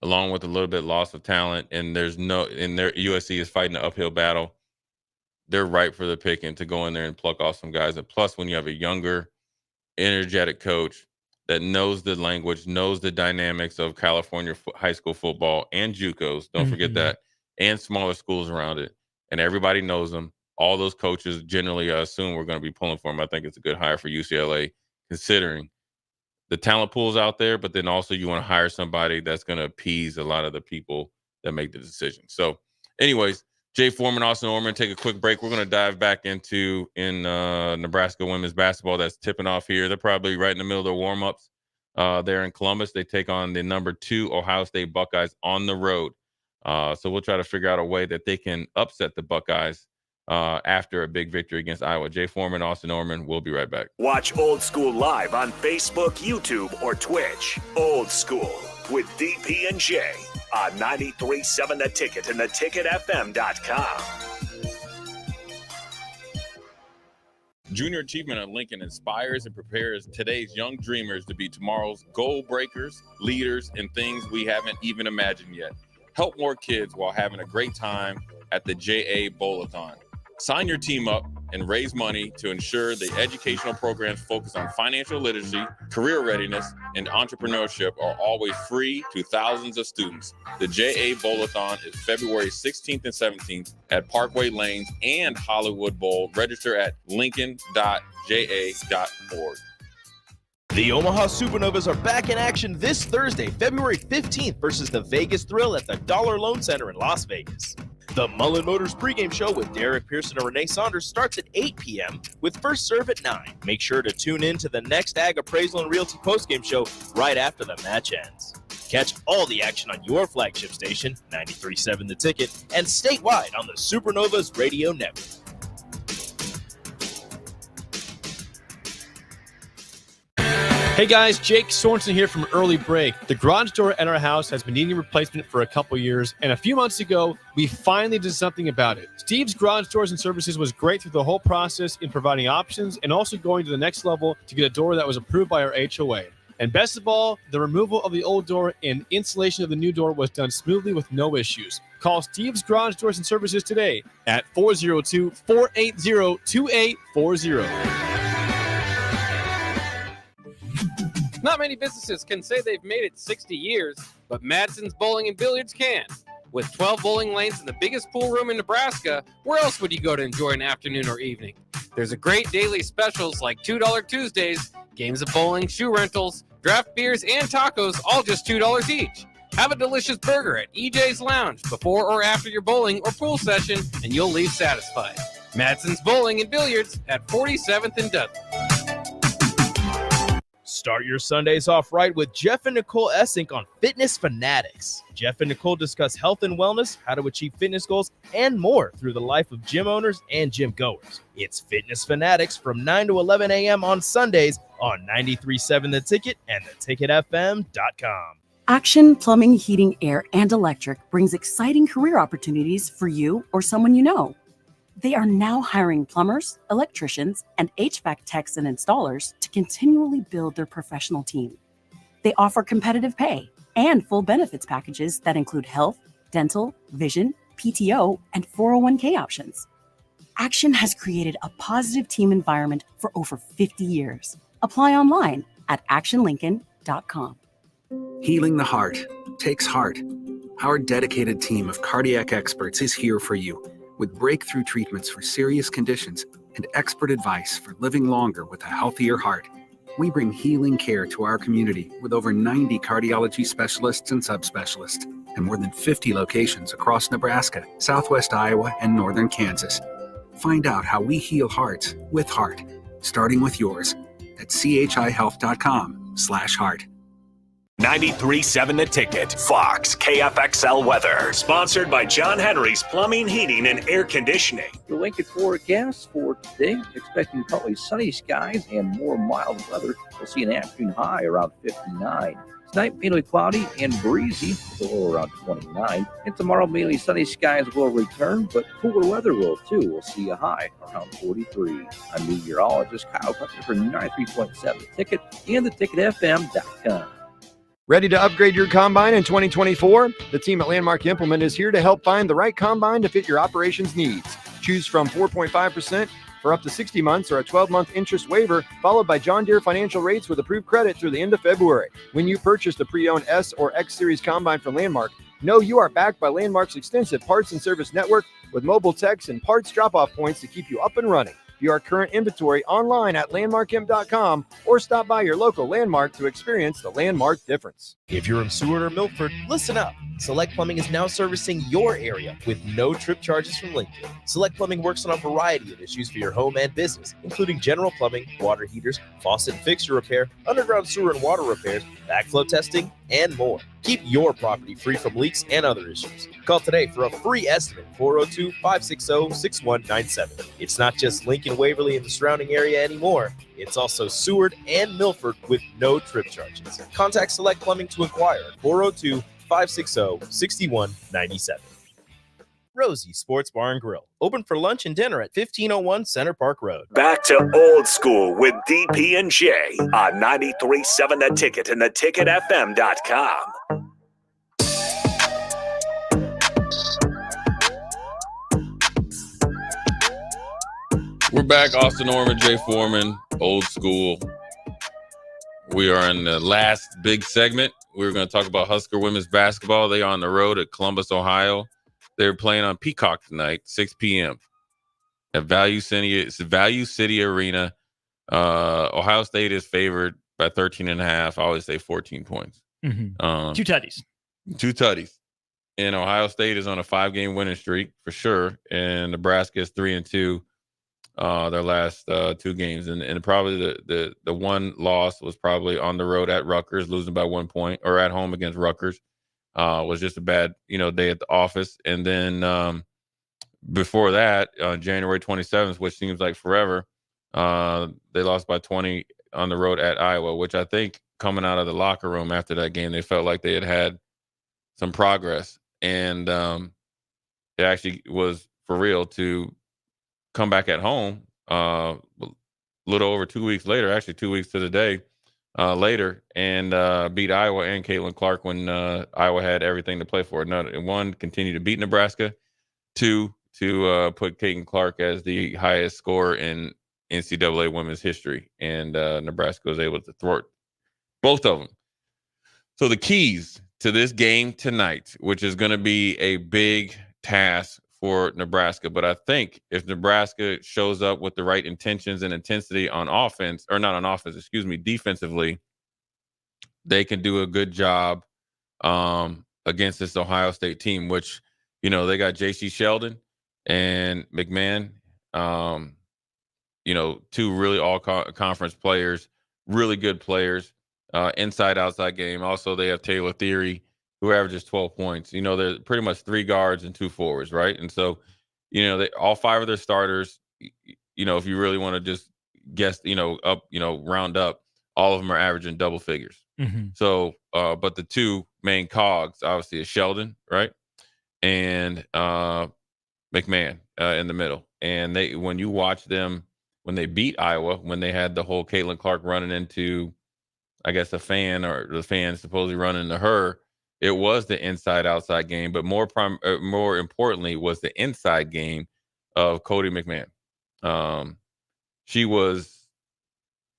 along with a little bit loss of talent. And USC is fighting an uphill battle. They're ripe for the picking to go in there and pluck off some guys. And plus, when you have a younger, energetic coach that knows the language, knows the dynamics of California high school football and JUCOs, don't forget that, and smaller schools around it, and everybody knows them. All those coaches generally assume we're going to be pulling for him. I think it's a good hire for UCLA, considering the talent pool's out there, but then also you want to hire somebody that's going to appease a lot of the people that make the decision. So anyways, Jay Foreman, Austin Orman, take a quick break. We're going to dive back into Nebraska women's basketball that's tipping off here. They're probably right in the middle of their warm-ups there in Columbus. They take on the number 2 Ohio State Buckeyes on the road. So we'll try to figure out a way that they can upset the Buckeyes after a big victory against Iowa. Jay Foreman, Austin Orman, we'll be right back. Watch Old School live on Facebook, YouTube, or Twitch. Old School with DP and J on 93.7 The Ticket and theticketfm.com. Junior Achievement at Lincoln inspires and prepares today's young dreamers to be tomorrow's goal breakers, leaders, and things we haven't even imagined yet. Help more kids while having a great time at the JA Bowl-a-thon. Sign your team up and raise money to ensure the educational programs focused on financial literacy, career readiness, and entrepreneurship are always free to thousands of students. The JA Bowl-a-thon is February 16th and 17th at Parkway Lanes and Hollywood Bowl. Register at lincoln.ja.org. The Omaha Supernovas are back in action this Thursday, February 15th versus the Vegas Thrill at the Dollar Loan Center in Las Vegas. The Mullen Motors pregame show with Derek Pearson and Renee Saunders starts at 8 p.m. with first serve at 9. Make sure to tune in to the next Ag Appraisal and Realty postgame show right after the match ends. Catch all the action on your flagship station, 93.7 The Ticket, and statewide on the Supernovas Radio Network. Hey guys, Jake Sorensen here from Early Break. The garage door at our house has been needing replacement for a couple years, and a few months ago, we finally did something about it. Steve's Garage Doors and Services was great through the whole process in providing options and also going to the next level to get a door that was approved by our HOA. And best of all, the removal of the old door and installation of the new door was done smoothly with no issues. Call Steve's Garage Doors and Services today at 402-480-2840. Not many businesses can say they've made it 60 years, but Madsen's Bowling and Billiards can. With 12 bowling lanes and the biggest pool room in Nebraska, where else would you go to enjoy an afternoon or evening? There's a great daily specials like $2 Tuesdays, games of bowling, shoe rentals, draft beers, and tacos, all just $2 each. Have a delicious burger at EJ's Lounge before or after your bowling or pool session, and you'll leave satisfied. Madsen's Bowling and Billiards at 47th and Dudley. Start your Sundays off right with Jeff and Nicole Essink on Fitness Fanatics. Jeff and Nicole discuss health and wellness, how to achieve fitness goals, and more through the life of gym owners and gym goers. It's Fitness Fanatics from 9 to 11 a.m. on Sundays on 93.7 The Ticket and theticketfm.com. Action Plumbing, Heating, Air, and Electric brings exciting career opportunities for you or someone you know. They are now hiring plumbers, electricians, and HVAC techs and installers to continually build their professional team. They offer competitive pay and full benefits packages that include health, dental, vision, PTO, and 401k options. Action has created a positive team environment for over 50 years. Apply online at actionlincoln.com. Healing the heart takes heart. Our dedicated team of cardiac experts is here for you with breakthrough treatments for serious conditions and expert advice for living longer with a healthier heart. We bring healing care to our community with over 90 cardiology specialists and subspecialists and more than 50 locations across Nebraska, southwest Iowa, and northern Kansas. Find out how we heal hearts with heart, starting with yours at chihealth.com/heart. 93.7 The Ticket, Fox, KFXL weather. Sponsored by John Henry's Plumbing, Heating, and Air Conditioning. The Lincoln forecast for today, expecting partly sunny skies and more mild weather. We'll see an afternoon high around 59. Tonight, mainly cloudy and breezy, the low around 29. And tomorrow, mainly sunny skies will return, but cooler weather will too. We'll see a high around 43. I'm meteorologist Kyle Tucker for 93.7 The Ticket and theticketfm.com. Ready to upgrade your combine in 2024? The team at Landmark Implement is here to help find the right combine to fit your operations needs. Choose from 4.5% for up to 60 months or a 12-month interest waiver, followed by John Deere financial rates with approved credit through the end of February. When you purchase the pre-owned S or X Series combine from Landmark, know you are backed by Landmark's extensive parts and service network with mobile techs and parts drop-off points to keep you up and running. View our current inventory online at landmarkimp.com or stop by your local Landmark to experience the Landmark difference. If you're in Seward or Milford, listen up. Select Plumbing is now servicing your area with no trip charges from Lincoln. Select Plumbing works on a variety of issues for your home and business, including general plumbing, water heaters, faucet and fixture repair, underground sewer and water repairs, backflow testing, and more. Keep your property free from leaks and other issues. Call today for a free estimate, 402-560-6197. It's not just Lincoln, Waverly, and the surrounding area anymore. It's also Seward and Milford with no trip charges. Contact Select Plumbing to inquire at 402-560-6197. Rosie Sports Bar and Grill, open for lunch and dinner at 1501 Center Park Road. Back to old school with DP and J on 93.7 The Ticket and theticketfm.com. We're back. Austin Norman, Jay Foreman, old school. We are in the last big segment. We're going to talk about Husker women's basketball. They are on the road at Columbus, Ohio. They're playing on Peacock tonight, 6 p.m. at Value City Arena. Ohio State is favored by 13.5. I always say 14 points. Mm-hmm. Two tutties. And Ohio State is on a 5-game winning streak for sure. And Nebraska is 3-2. their last 2 games, and probably the one loss was probably on the road at Rutgers, losing by 1 point, or at home against Rutgers. Was just a bad day at the office, and then before that, on January 27th, which seems like forever, they lost by 20 on the road at Iowa, which I think coming out of the locker room after that game, they felt like they had some progress, and it actually was for real to come back at home a little over 2 weeks later, actually 2 weeks to the day later, and beat Iowa and Caitlin Clark when Iowa had everything to play for. One, continue to beat Nebraska. 2, to put Caitlin Clark as the highest scorer in NCAA women's history, and Nebraska was able to thwart both of them. So the keys to this game tonight, which is going to be a big task for Nebraska, but I think if Nebraska shows up with the right intentions and intensity on offense, or not on offense, defensively, they can do a good job against this Ohio State team, which, they got J.C. Sheldon and McMahon, 2 really all-conference players, really good players, inside-outside game. Also, they have Taylor Theory, who averages 12 points. They're pretty much 3 guards and 2 forwards, right? And so, all 5 of their starters, if you really want to just guess, round up, all of them are averaging double figures. Mm-hmm. So, but the 2 main cogs, obviously, is Sheldon, right? And McMahon in the middle. And when you watch them, when they beat Iowa, when they had the whole Caitlin Clark running into, I guess, a fan, or the fan supposedly running into her, it was the inside-outside game, but more importantly was the inside game of Cody McMahon. She was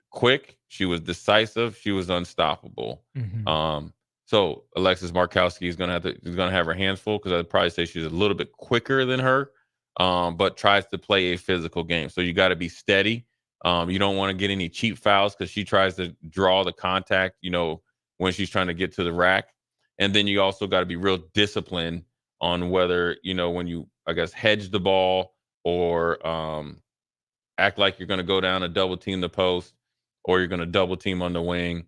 quick, she was decisive, she was unstoppable. Mm-hmm. So Alexis Markowski is gonna have her hands full, because I'd probably say she's a little bit quicker than her, but tries to play a physical game. So you got to be steady. You don't want to get any cheap fouls, because she tries to draw the contact, when she's trying to get to the rack. And then you also got to be real disciplined on whether, when you, I guess, hedge the ball, or act like you're going to go down and double team the post, or you're going to double team on the wing.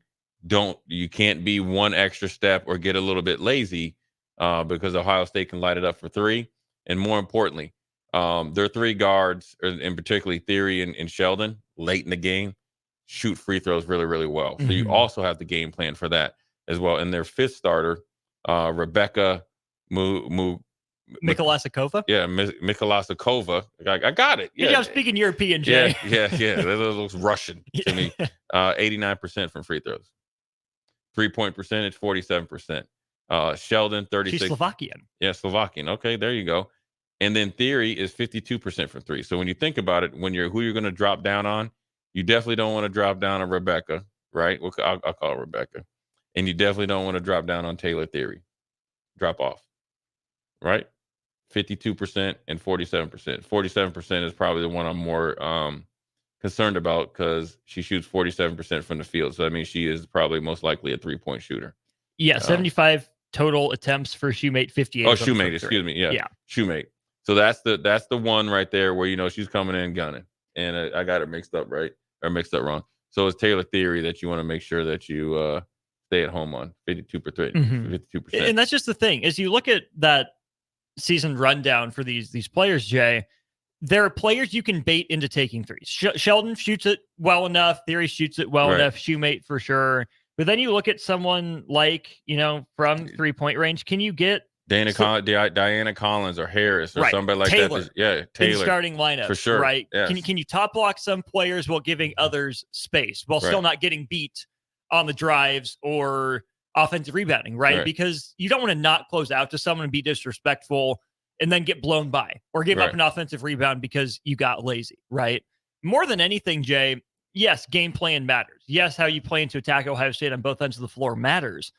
You can't be one extra step or get a little bit lazy, because Ohio State can light it up for 3. And more importantly, their 3 guards, and particularly Theory and Sheldon, late in the game, shoot free throws really, really well. Mm-hmm. So you also have the game plan for that as well. And their 5th starter, Rebecca Mikolasakova? Yeah, Mikolasakova. I got it. Yeah, I'm speaking European, Jay. Yeah. That looks Russian to me. 89% from free throws. 3-point percentage, 47%. Sheldon, 36. She's Slovakian. Yeah, Slovakian. Okay, there you go. And then Theory is 52% from 3. So when you think about it, who you're going to drop down on, you definitely don't want to drop down on Rebecca, right? I'll call her Rebecca. And you definitely don't want to drop down on Taylor Theory. Drop off, right? 52% and 47%. 47% is probably the one I'm more concerned about, because she shoots 47% from the field. So that means she is probably most likely a 3-point shooter. Yeah, 75 total attempts for Shoemate, 58. Oh, Shoemate, excuse me. Yeah. Shoemate. So that's the one right there where she's coming in gunning. And I got it mixed up right, or mixed up wrong. So it's Taylor Theory that you want to make sure that you stay at home on. 52%. Mm-hmm. 52%. And that's just the thing. As you look at that season rundown for these players, Jay, there are players you can bait into taking threes. Sheldon shoots it well enough. Theory shoots it well enough. Shoemate for sure. But then you look at someone like, from 3-point range. Can you get Diana Collins or Harris or somebody like Taylor, that? Taylor. In starting lineup. For sure. Right. Yes. Can you top block some players while giving others space, while still not getting beat on the drives or offensive rebounding, right? Because you don't want to not close out to someone and be disrespectful and then get blown by or give up an offensive rebound because you got lazy, right? More than anything, Jay, yes, game plan matters. Yes, how you plan to attack Ohio State on both ends of the floor matters.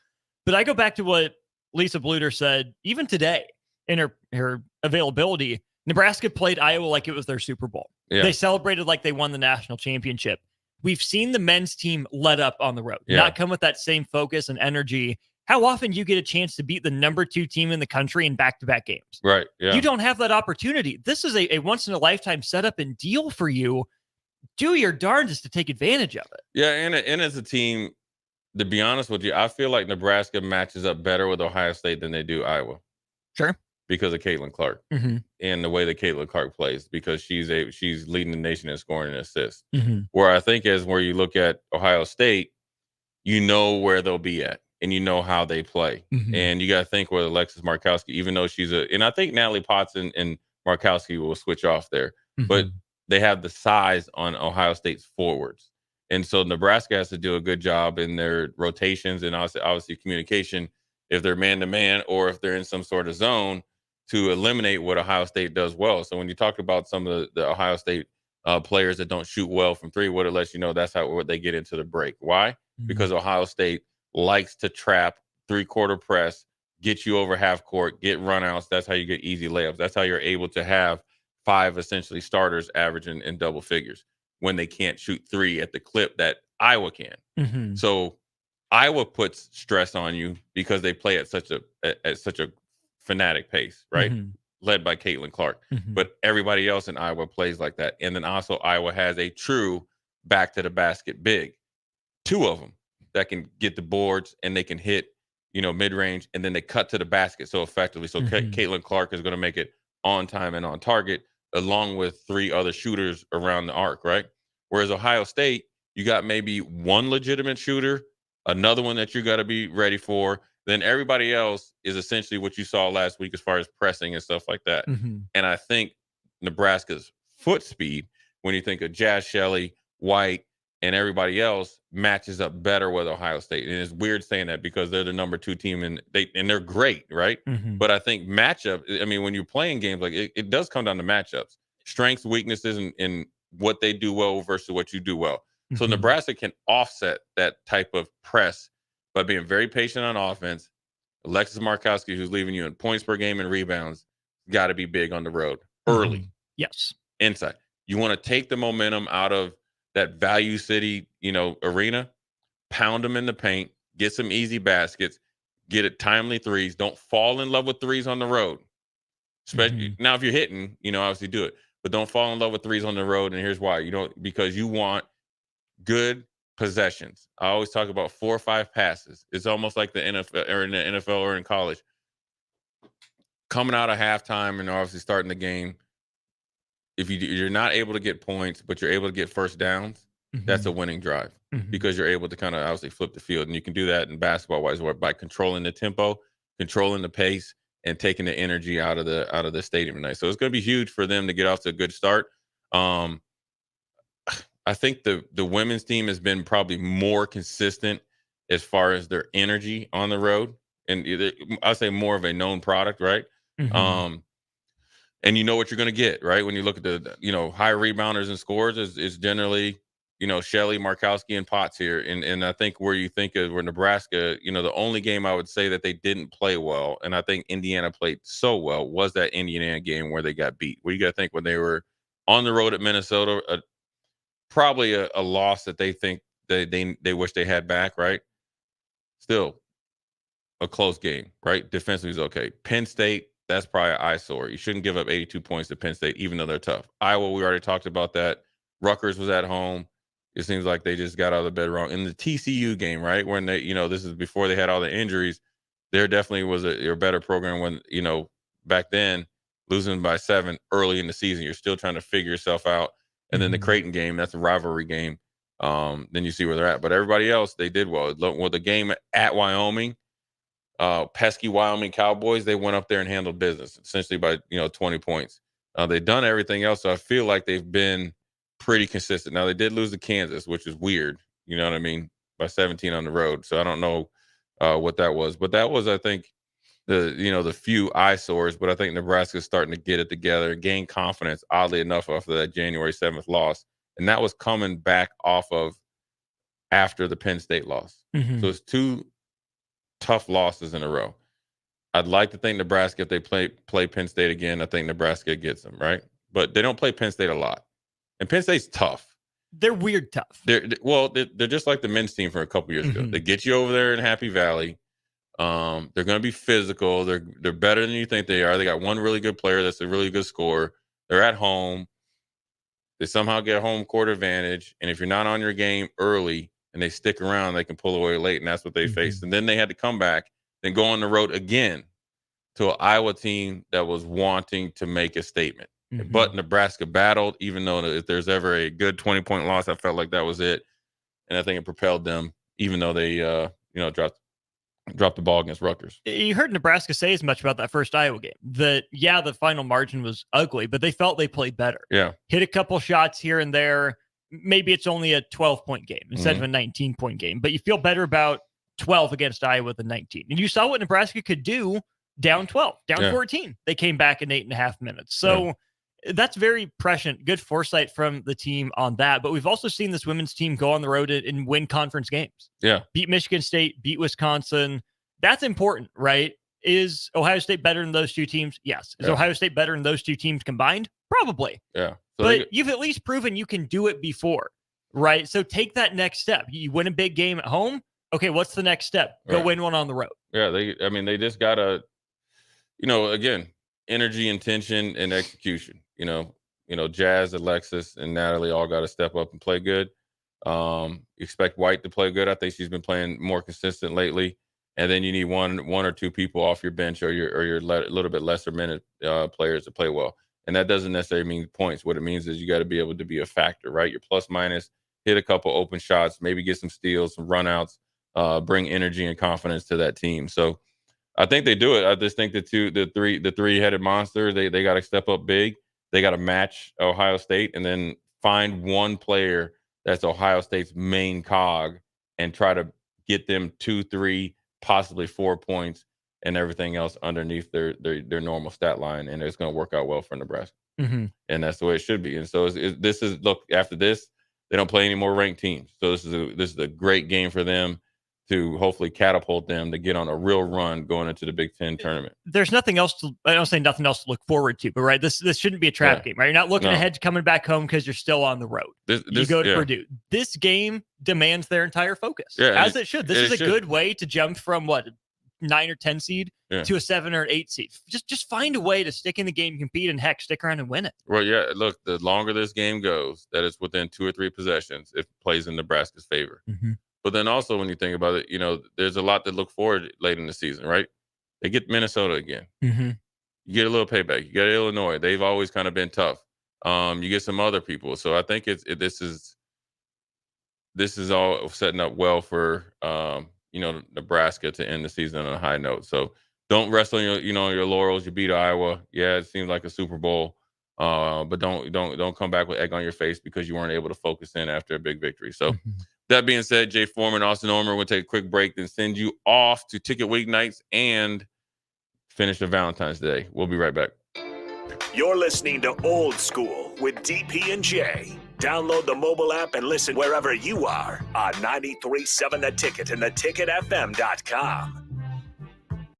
But I go back to what Lisa Bluter said, even today in her availability, Nebraska played Iowa like it was their Super Bowl. Yeah. They celebrated like they won the national championship. We've seen the men's team let up on the road, not come with that same focus and energy how often you get a chance to beat the number 2 team in the country in back-to-back games. Right. Yeah. You don't have that opportunity. This is a once-in-a-lifetime setup and deal for you. Do your darndest to take advantage of it. Yeah, and as a team, to be honest with you, I feel like Nebraska matches up better with Ohio State than they do Iowa. Sure. Because of Caitlin Clark and the way that Caitlin Clark plays, because she's leading the nation in scoring and assists. Where I think where you look at Ohio State, you know where they'll be at and you know how they play. And you got to think with Alexis Markowski, even though and I think Natalie Potts and Markowski will switch off there, but they have the size on Ohio State's forwards. And so Nebraska has to do a good job in their rotations and obviously communication if they're man-to-man or if they're in some sort of zone to eliminate what Ohio State does well. So when you talk about some of the Ohio State players that don't shoot well from three, what it lets you know, that's what they get into the break. Why? Because Ohio State likes to trap, three-quarter press, get you over half court, get runouts. That's how you get easy layups. That's how you're able to have 5 essentially starters averaging in double figures when they can't shoot 3 at the clip that Iowa can. So Iowa puts stress on you because they play at such a fanatic pace, right? Led by Caitlin Clark. But everybody else in Iowa plays like that. And then also Iowa has a true back to the basket big. 2 of them that can get the boards and they can hit, mid-range, and then they cut to the basket so effectively. So Caitlin Clark is going to make it on time and on target, along with 3 other shooters around the arc, right? Whereas Ohio State, you got maybe 1 legitimate shooter, another one that you got to be ready for. Then everybody else is essentially what you saw last week as far as pressing and stuff like that. And I think Nebraska's foot speed, when you think of Jazz Shelley, White, and everybody else, matches up better with Ohio State. And it's weird saying that because they're the number 2 team and they're great, right? But I think matchup, when you're playing games, like it does come down to matchups, strengths, weaknesses, and what they do well versus what you do well. So Nebraska can offset that type of press by being very patient on offense. Alexis Markowski, who's leaving you in points per game and rebounds, got to be big on the road early. Yes. Inside. You want to take the momentum out of that Value City, arena, pound them in the paint, get some easy baskets, get it timely threes. Don't fall in love with threes on the road. Especially now, if you're hitting, obviously do it, but don't fall in love with threes on the road. And here's why: because you want good possessions. I always talk about 4 or 5 passes. It's almost like the NFL or in college. Coming out of halftime and obviously starting the game, if you're not able to get points, but you're able to get first downs, that's a winning drive because you're able to kind of obviously flip the field. And you can do that in basketball-wise by controlling the tempo, controlling the pace, and taking the energy out of the stadium tonight. So it's going to be huge for them to get off to a good start. I think the women's team has been probably more consistent as far as their energy on the road. And I'll say more of a known product, right? And you know what you're going to get, right? When you look at the, high rebounders and scorers is generally, Shelley, Markowski, and Potts here. And I think where you think of where Nebraska, the only game I would say that they didn't play well, and I think Indiana played so well, was that Indiana game where they got beat. Where you got to think when they were on the road at Minnesota, probably a loss that they think they wish they had back, right? Still a close game, right? Defensively is okay. Penn State, that's probably an eyesore. You shouldn't give up 82 points to Penn State, even though they're tough. Iowa, we already talked about that. Rutgers was at home. It seems like they just got out of the bed wrong. In the TCU game, right, when they, this is before they had all the injuries, there definitely was a better program when, back then, losing by 7 early in the season, you're still trying to figure yourself out. And then the Creighton game, that's a rivalry game. Then you see where they're at. But everybody else, they did well. Well, the game at Wyoming, pesky Wyoming Cowboys, they went up there and handled business, essentially by 20 points. They've done everything else, so I feel like they've been pretty consistent. Now, they did lose to Kansas, which is weird, you know what I mean, by 17 on the road. So I don't know what that was. But that was, I think, the few eyesores, but I think Nebraska's starting to get it together, gain confidence, oddly enough, after that January 7th loss. And that was coming back off of after the Penn State loss. So it's 2 tough losses in a row. I'd like to think Nebraska, if they play Penn State again, I think Nebraska gets them, right? But they don't play Penn State a lot. And Penn State's tough. They're weird tough. They're just like the men's team from a couple years ago. They get you over there in Happy Valley. They're going to be physical. They're better than you think they are. They got one really good player that's a really good scorer. They're at home. They somehow get home court advantage. And if you're not on your game early and they stick around, they can pull away late. And that's what they faced. And then they had to come back, then go on the road again to an Iowa team that was wanting to make a statement. But Nebraska battled, even though if there's ever a good 20-point loss, I felt like that was it. And I think it propelled them, even though they, dropped the ball against Rutgers. You heard Nebraska say as much about that first Iowa game. The final margin was ugly, but they felt they played better. Yeah. Hit a couple shots here and there. Maybe it's only a 12-point game instead of a 19-point game, but you feel better about 12 against Iowa than 19. And you saw what Nebraska could do down 12, down 14. They came back in 8.5 minutes. So that's very prescient. Good foresight from the team on that. But we've also seen this women's team go on the road and win conference games. Yeah. Beat Michigan State, beat Wisconsin. That's important, right? Is Ohio State better than those two teams? Yes. Is Ohio State better than those two teams combined? Probably. Yeah. So but you've at least proven you can do it before, right? So take that next step. You win a big game at home. Okay, what's the next step? Go win one on the road. Yeah, they just gotta, again, energy, intention, and execution. Jazz, Alexis, and Natalie all got to step up and play good. Expect White to play good. I think she's been playing more consistent lately. And then you need one or two people off your bench or your little bit lesser minute players to play well. And that doesn't necessarily mean points. What it means is you got to be able to be a factor, right? Your plus minus, hit a couple open shots, maybe get some steals, some runouts, bring energy and confidence to that team. So I think they do it. I just think the three-headed monster, they got to step up big. They got to match Ohio State and then find one player that's Ohio State's main cog and try to get them 2, 3, possibly 4 points and everything else underneath their normal stat line. And it's going to work out well for Nebraska. And that's the way it should be. And so after this, they don't play any more ranked teams. So this is a great game for them to hopefully catapult them to get on a real run going into the Big Ten tournament. There's nothing else I don't say nothing else to look forward to, but right, this shouldn't be a trap game, right? You're not looking ahead to coming back home because you're still on the road. You go to Purdue. This game demands their entire focus, as it should. This is a good way to jump from 9 or 10 seed to a 7 or 8 seed. Just find a way to stick in the game, compete, and heck, stick around and win it. Well, look, the longer this game goes, that it's within 2 or 3 possessions, it plays in Nebraska's favor. But then also when you think about it, there's a lot to look forward late in the season, right? They get Minnesota again. You get a little payback. You got Illinois. They've always kind of been tough. You get some other people. So I think this is all setting up well for Nebraska to end the season on a high note. So don't rest on your laurels. You beat Iowa. Yeah, it seems like a Super Bowl. But don't come back with egg on your face because you weren't able to focus in after a big victory. So that being said, Jay Foreman, Austin Ormer will take a quick break, then send you off to Ticket Weeknights and finish the Valentine's Day. We'll be right back. You're listening to Old School with DP and J. Download the mobile app and listen wherever you are on 93.7 The Ticket and theticketfm.com.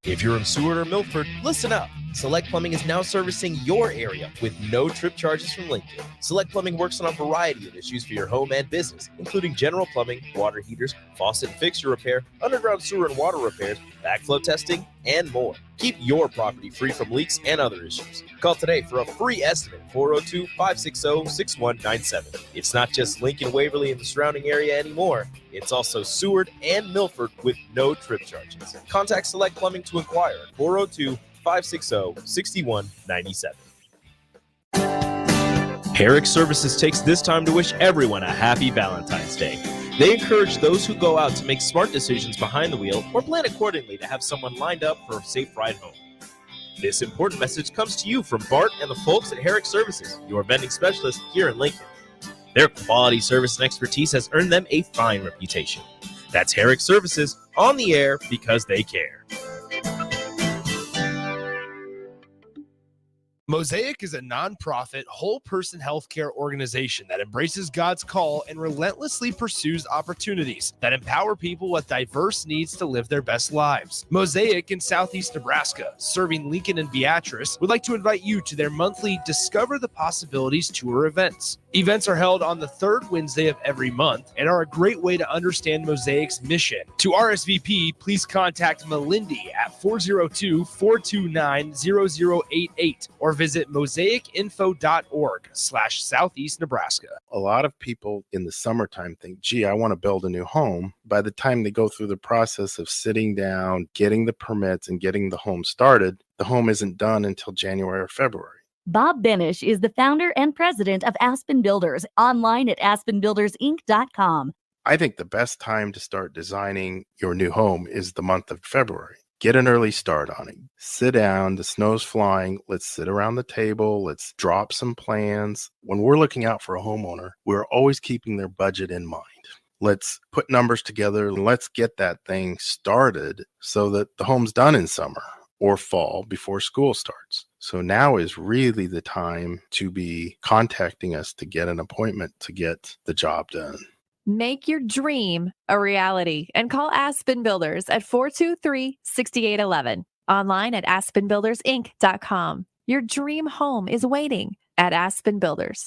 If you're in Seward or Milford, listen up. Select Plumbing is now servicing your area with no trip charges from Lincoln. Select Plumbing works on a variety of issues for your home and business, including general plumbing, water heaters, faucet and fixture repair, underground sewer and water repairs, backflow testing, and more. Keep your property free from leaks and other issues. Call today for a free estimate, 402-560-6197. It's not just Lincoln, Waverly, and the surrounding area anymore. It's also Seward and Milford with no trip charges. Contact Select Plumbing to inquire at 402-560-6197. Herrick Services takes this time to wish everyone a happy Valentine's Day. They encourage those who go out to make smart decisions behind the wheel or plan accordingly to have someone lined up for a safe ride home. This important message comes to you from Bart and the folks at Herrick Services, your vending specialist here in Lincoln. Their quality service and expertise has earned them a fine reputation. That's Herrick Services, on the air because they care. Mosaic is a nonprofit, whole-person healthcare organization that embraces God's call and relentlessly pursues opportunities that empower people with diverse needs to live their best lives. Mosaic in Southeast Nebraska, serving Lincoln and Beatrice, would like to invite you to their monthly Discover the Possibilities tour events. Events are held on the third Wednesday of every month and are a great way to understand Mosaic's mission. To RSVP, please contact Melindy at 402-429-0088 or visit mosaicinfo.org/Southeast Nebraska. A lot of people in the summertime think, gee, I want to build a new home. By the time they go through the process of sitting down, getting the permits, and getting the home started, the home isn't done until January or February. Bob Benish is the founder and president of Aspen Builders, online at aspenbuildersinc.com. I think the best time to start designing your new home is the month of February. Get an early start on it. Sit down, the snow's flying. Let's sit around the table. Let's drop some plans. When we're looking out for a homeowner, we're always keeping their budget in mind. Let's put numbers together and let's get that thing started so that the home's done in summer or fall before school starts. So now is really the time to be contacting us to get an appointment to get the job done. Make your dream a reality and call Aspen Builders at 423-6811. Online at aspenbuildersinc.com. Your dream home is waiting at Aspen Builders.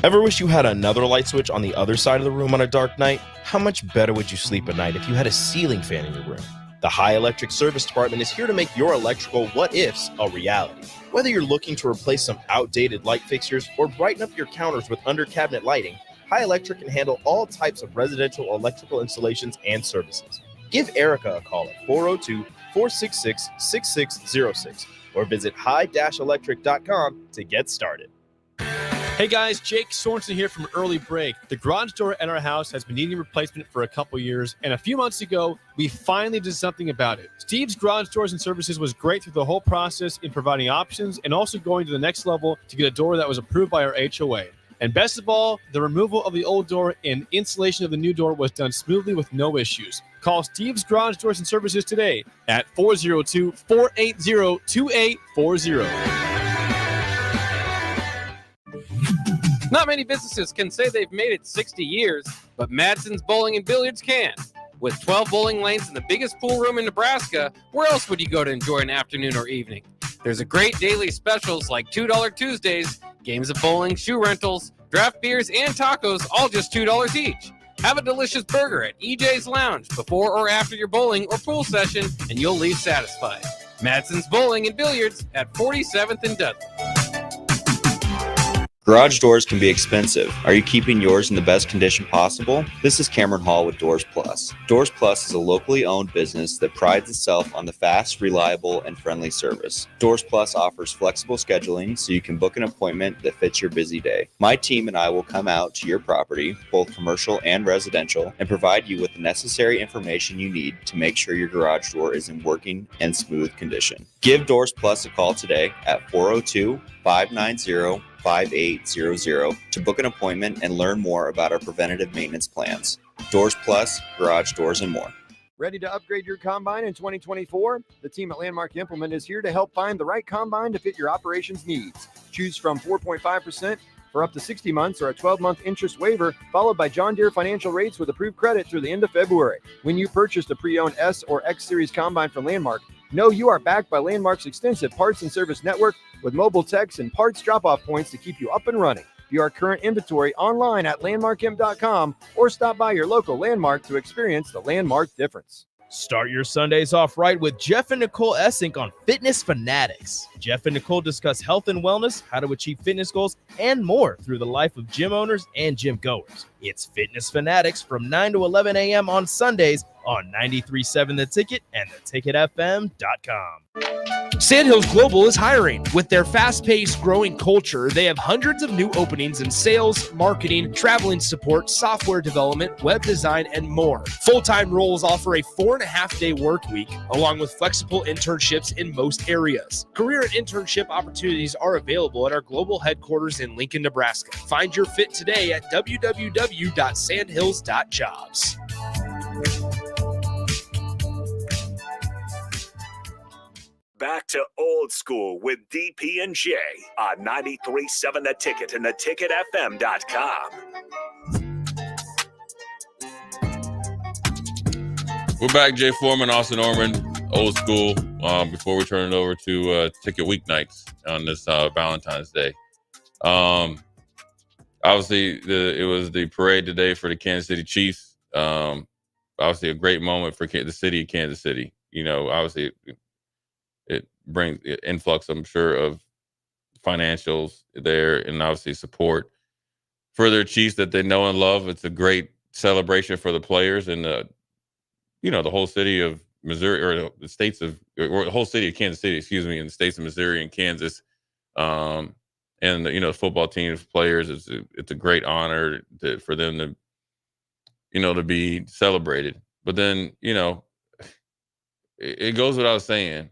Ever wish you had another light switch on the other side of the room on a dark night? How much better would you sleep at night if you had a ceiling fan in your room? The High Electric Service Department is here to make your electrical what-ifs a reality. Whether you're looking to replace some outdated light fixtures or brighten up your counters with under-cabinet lighting, High Electric can handle all types of residential electrical installations and services. Give Erica a call at 402-466-6606 or visit high-electric.com to get started. Hey guys, Jake Sorensen here from Early Break. The garage door at our house has been needing replacement for a couple years, and a few months ago, we finally did something about it. Steve's Garage Doors and Services was great through the whole process in providing options and also going to the next level to get a door that was approved by our HOA. And best of all, the removal of the old door and installation of the new door was done smoothly with no issues. Call Steve's Garage Doors and Services today at 402-480-2840. Not many businesses can say they've made it 60 years, but Madsen's Bowling and Billiards can. With 12 bowling lanes and the biggest pool room in Nebraska, where else would you go to enjoy an afternoon or evening? There's a great daily specials like $2 Tuesdays, games of bowling, shoe rentals, draft beers, and tacos, all just $2 each. Have a delicious burger at EJ's Lounge before or after your bowling or pool session, and you'll leave satisfied. Madsen's Bowling and Billiards at 47th and Dudley. Garage doors can be expensive. Are you keeping yours in the best condition possible? This is Cameron Hall with Doors Plus. Doors Plus is a locally owned business that prides itself on the fast, reliable, and friendly service. Doors Plus offers flexible scheduling so you can book an appointment that fits your busy day. My team and I will come out to your property, both commercial and residential, and provide you with the necessary information you need to make sure your garage door is in working and smooth condition. Give Doors Plus a call today at 402-590-5800 to book an appointment and learn more about our preventative maintenance plans. Doors Plus, garage doors, and more. Ready to upgrade your combine in 2024? The team at Landmark Implement is here to help find the right combine to fit your operations needs. Choose from 4.5% for up to 60 months or a 12-month interest waiver, followed by John Deere financial rates with approved credit through the end of February. When you purchased a pre-owned S or X Series combine from Landmark, know you are backed by Landmark's extensive parts and service network with mobile techs and parts drop-off points to keep you up and running. View our current inventory online at landmarkim.com or stop by your local Landmark to experience the Landmark difference. Start your Sundays off right with Jeff and Nicole Essink on Fitness Fanatics. Jeff and Nicole discuss health and wellness, how to achieve fitness goals, and more through the life of gym owners and gym goers. It's Fitness Fanatics from 9 to 11 a.m. on Sundays on 93.7 The Ticket and theticketfm.com. Sandhills Global is hiring. With their fast-paced, growing culture, they have hundreds of new openings in sales, marketing, traveling support, software development, web design, and more. Full-time roles offer a 4.5-day work week, along with flexible internships in most areas. Career and internship opportunities are available at our global headquarters in Lincoln, Nebraska. Find your fit today at www.sandhills.jobs. Back to old school with DP and J on 93.7 The Ticket and theticketfm.com. We're back, Jay Foreman, Austin Orman, old school. Before we turn it over to Ticket Weeknights on this Valentine's Day. obviously it was the parade today for the Kansas City Chiefs. Obviously a great moment for the city of Kansas City. Obviously it brings an influx, I'm sure, of financials there, and obviously support for their Chiefs that they know and love. It's a great celebration for the players and the whole city of Missouri, or the whole city of Kansas City, excuse me, in the states of Missouri and Kansas. And the football team's players, it's a great honor for them to be celebrated. But then it goes without saying,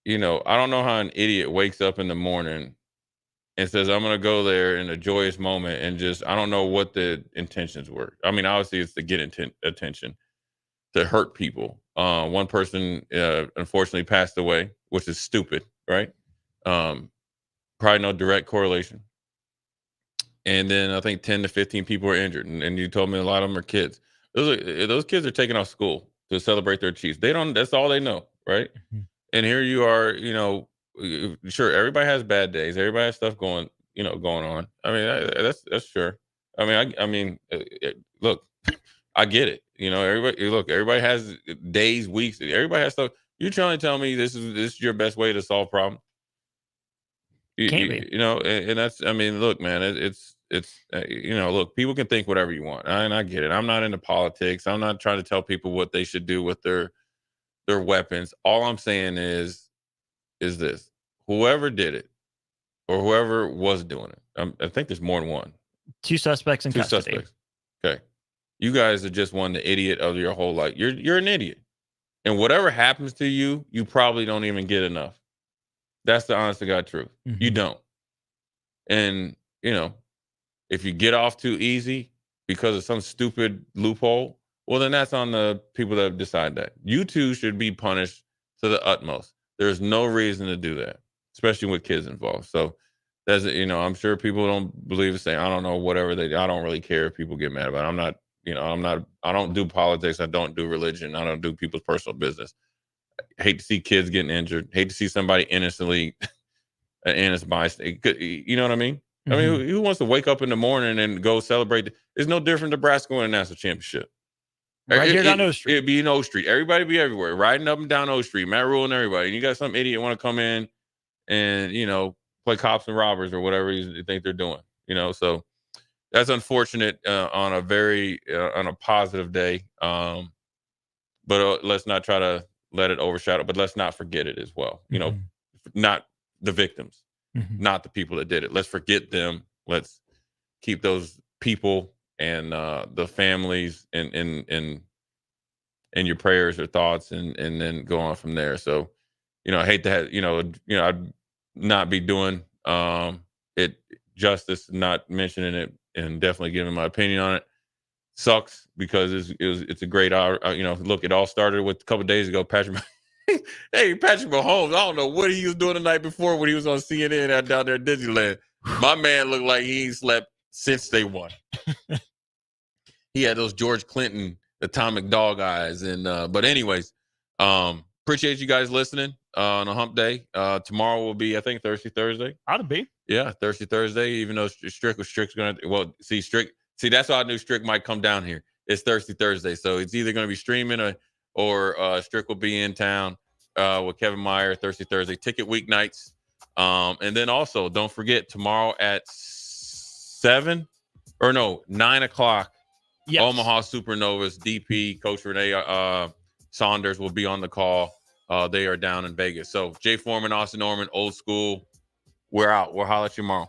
I don't know how an idiot wakes up in the morning and says, I'm going to go there in a joyous moment, and I don't know what the intentions were. I mean, obviously it's to get attention, to hurt people. One person unfortunately passed away, which is stupid, right? Probably no direct correlation. And then I think 10 to 15 people were injured. And you told me a lot of them are kids. Those kids are taking off school to celebrate their Chiefs. That's all they know, right? Mm-hmm. And here you are, sure, everybody has bad days. Everybody has stuff going on. I mean, that's sure. I mean, look, I get it. Everybody has days, weeks. Everybody has stuff. You're trying to tell me this is your best way to solve problems? Can't be. And that's. I mean, look, man, it's. Look, people can think whatever you want, and I get it. I'm not into politics. I'm not trying to tell people what they should do with their weapons. All I'm saying is this: whoever did it, or whoever was doing it, I think there's more than one. 2 suspects in custody. Suspects. Okay, you guys are just one the idiot of your whole life. You're an idiot, and whatever happens to you, you probably don't even get enough. That's the honest to God truth. Mm-hmm. You don't, and if you get off too easy because of some stupid loophole, well, then that's on the people that decide that. You two should be punished to the utmost. There's no reason to do that, especially with kids involved. So that's, I'm sure people don't believe the same. I don't know, whatever I don't really care if people get mad about it. I don't do politics. I don't do religion. I don't do people's personal business. I hate to see kids getting injured. Hate to see somebody innocently, an innocent bystander. You know what I mean? Mm-hmm. I mean, who wants to wake up in the morning and go celebrate? It's no different than Nebraska winning a national championship. Right here down O Street. It'd be in O Street. Everybody be everywhere, riding up and down O Street. Matt Rule and everybody. And you got some idiot want to come in and, play cops and robbers or whatever you think they're doing. So that's unfortunate on a very on a positive day. But let's not try to let it overshadow. But let's not forget it as well. Mm-hmm. Not the victims, mm-hmm. not the people that did it. Let's forget them. Let's keep those people and the families in your prayers or thoughts, and then go on from there. So, I hate to have, I'd not be doing it justice, not mentioning it, and definitely giving my opinion on it. Sucks because it's a great hour. Look, it all started with a couple of days ago. Patrick Mahomes. I don't know what he was doing the night before when he was on CNN down there at Disneyland. My man looked like he ain't slept since they won. He had those George Clinton atomic dog eyes. And but anyways, appreciate you guys listening on a hump day. Tomorrow will be, I think, Thursday. Ought to be. Yeah, Thursday, even though Strick's going to, see, that's why I knew Strick might come down here. It's Thursday. So it's either going to be streaming or Strick will be in town with Kevin Meyer Thursday. Ticket weeknights. And then also, don't forget, tomorrow at 9 o'clock, yes. Omaha Supernovas DP, Coach Renee Saunders will be on the call. They are down in Vegas. So Jay Foreman, Austin Norman, old school. We're out. We'll holler at you tomorrow.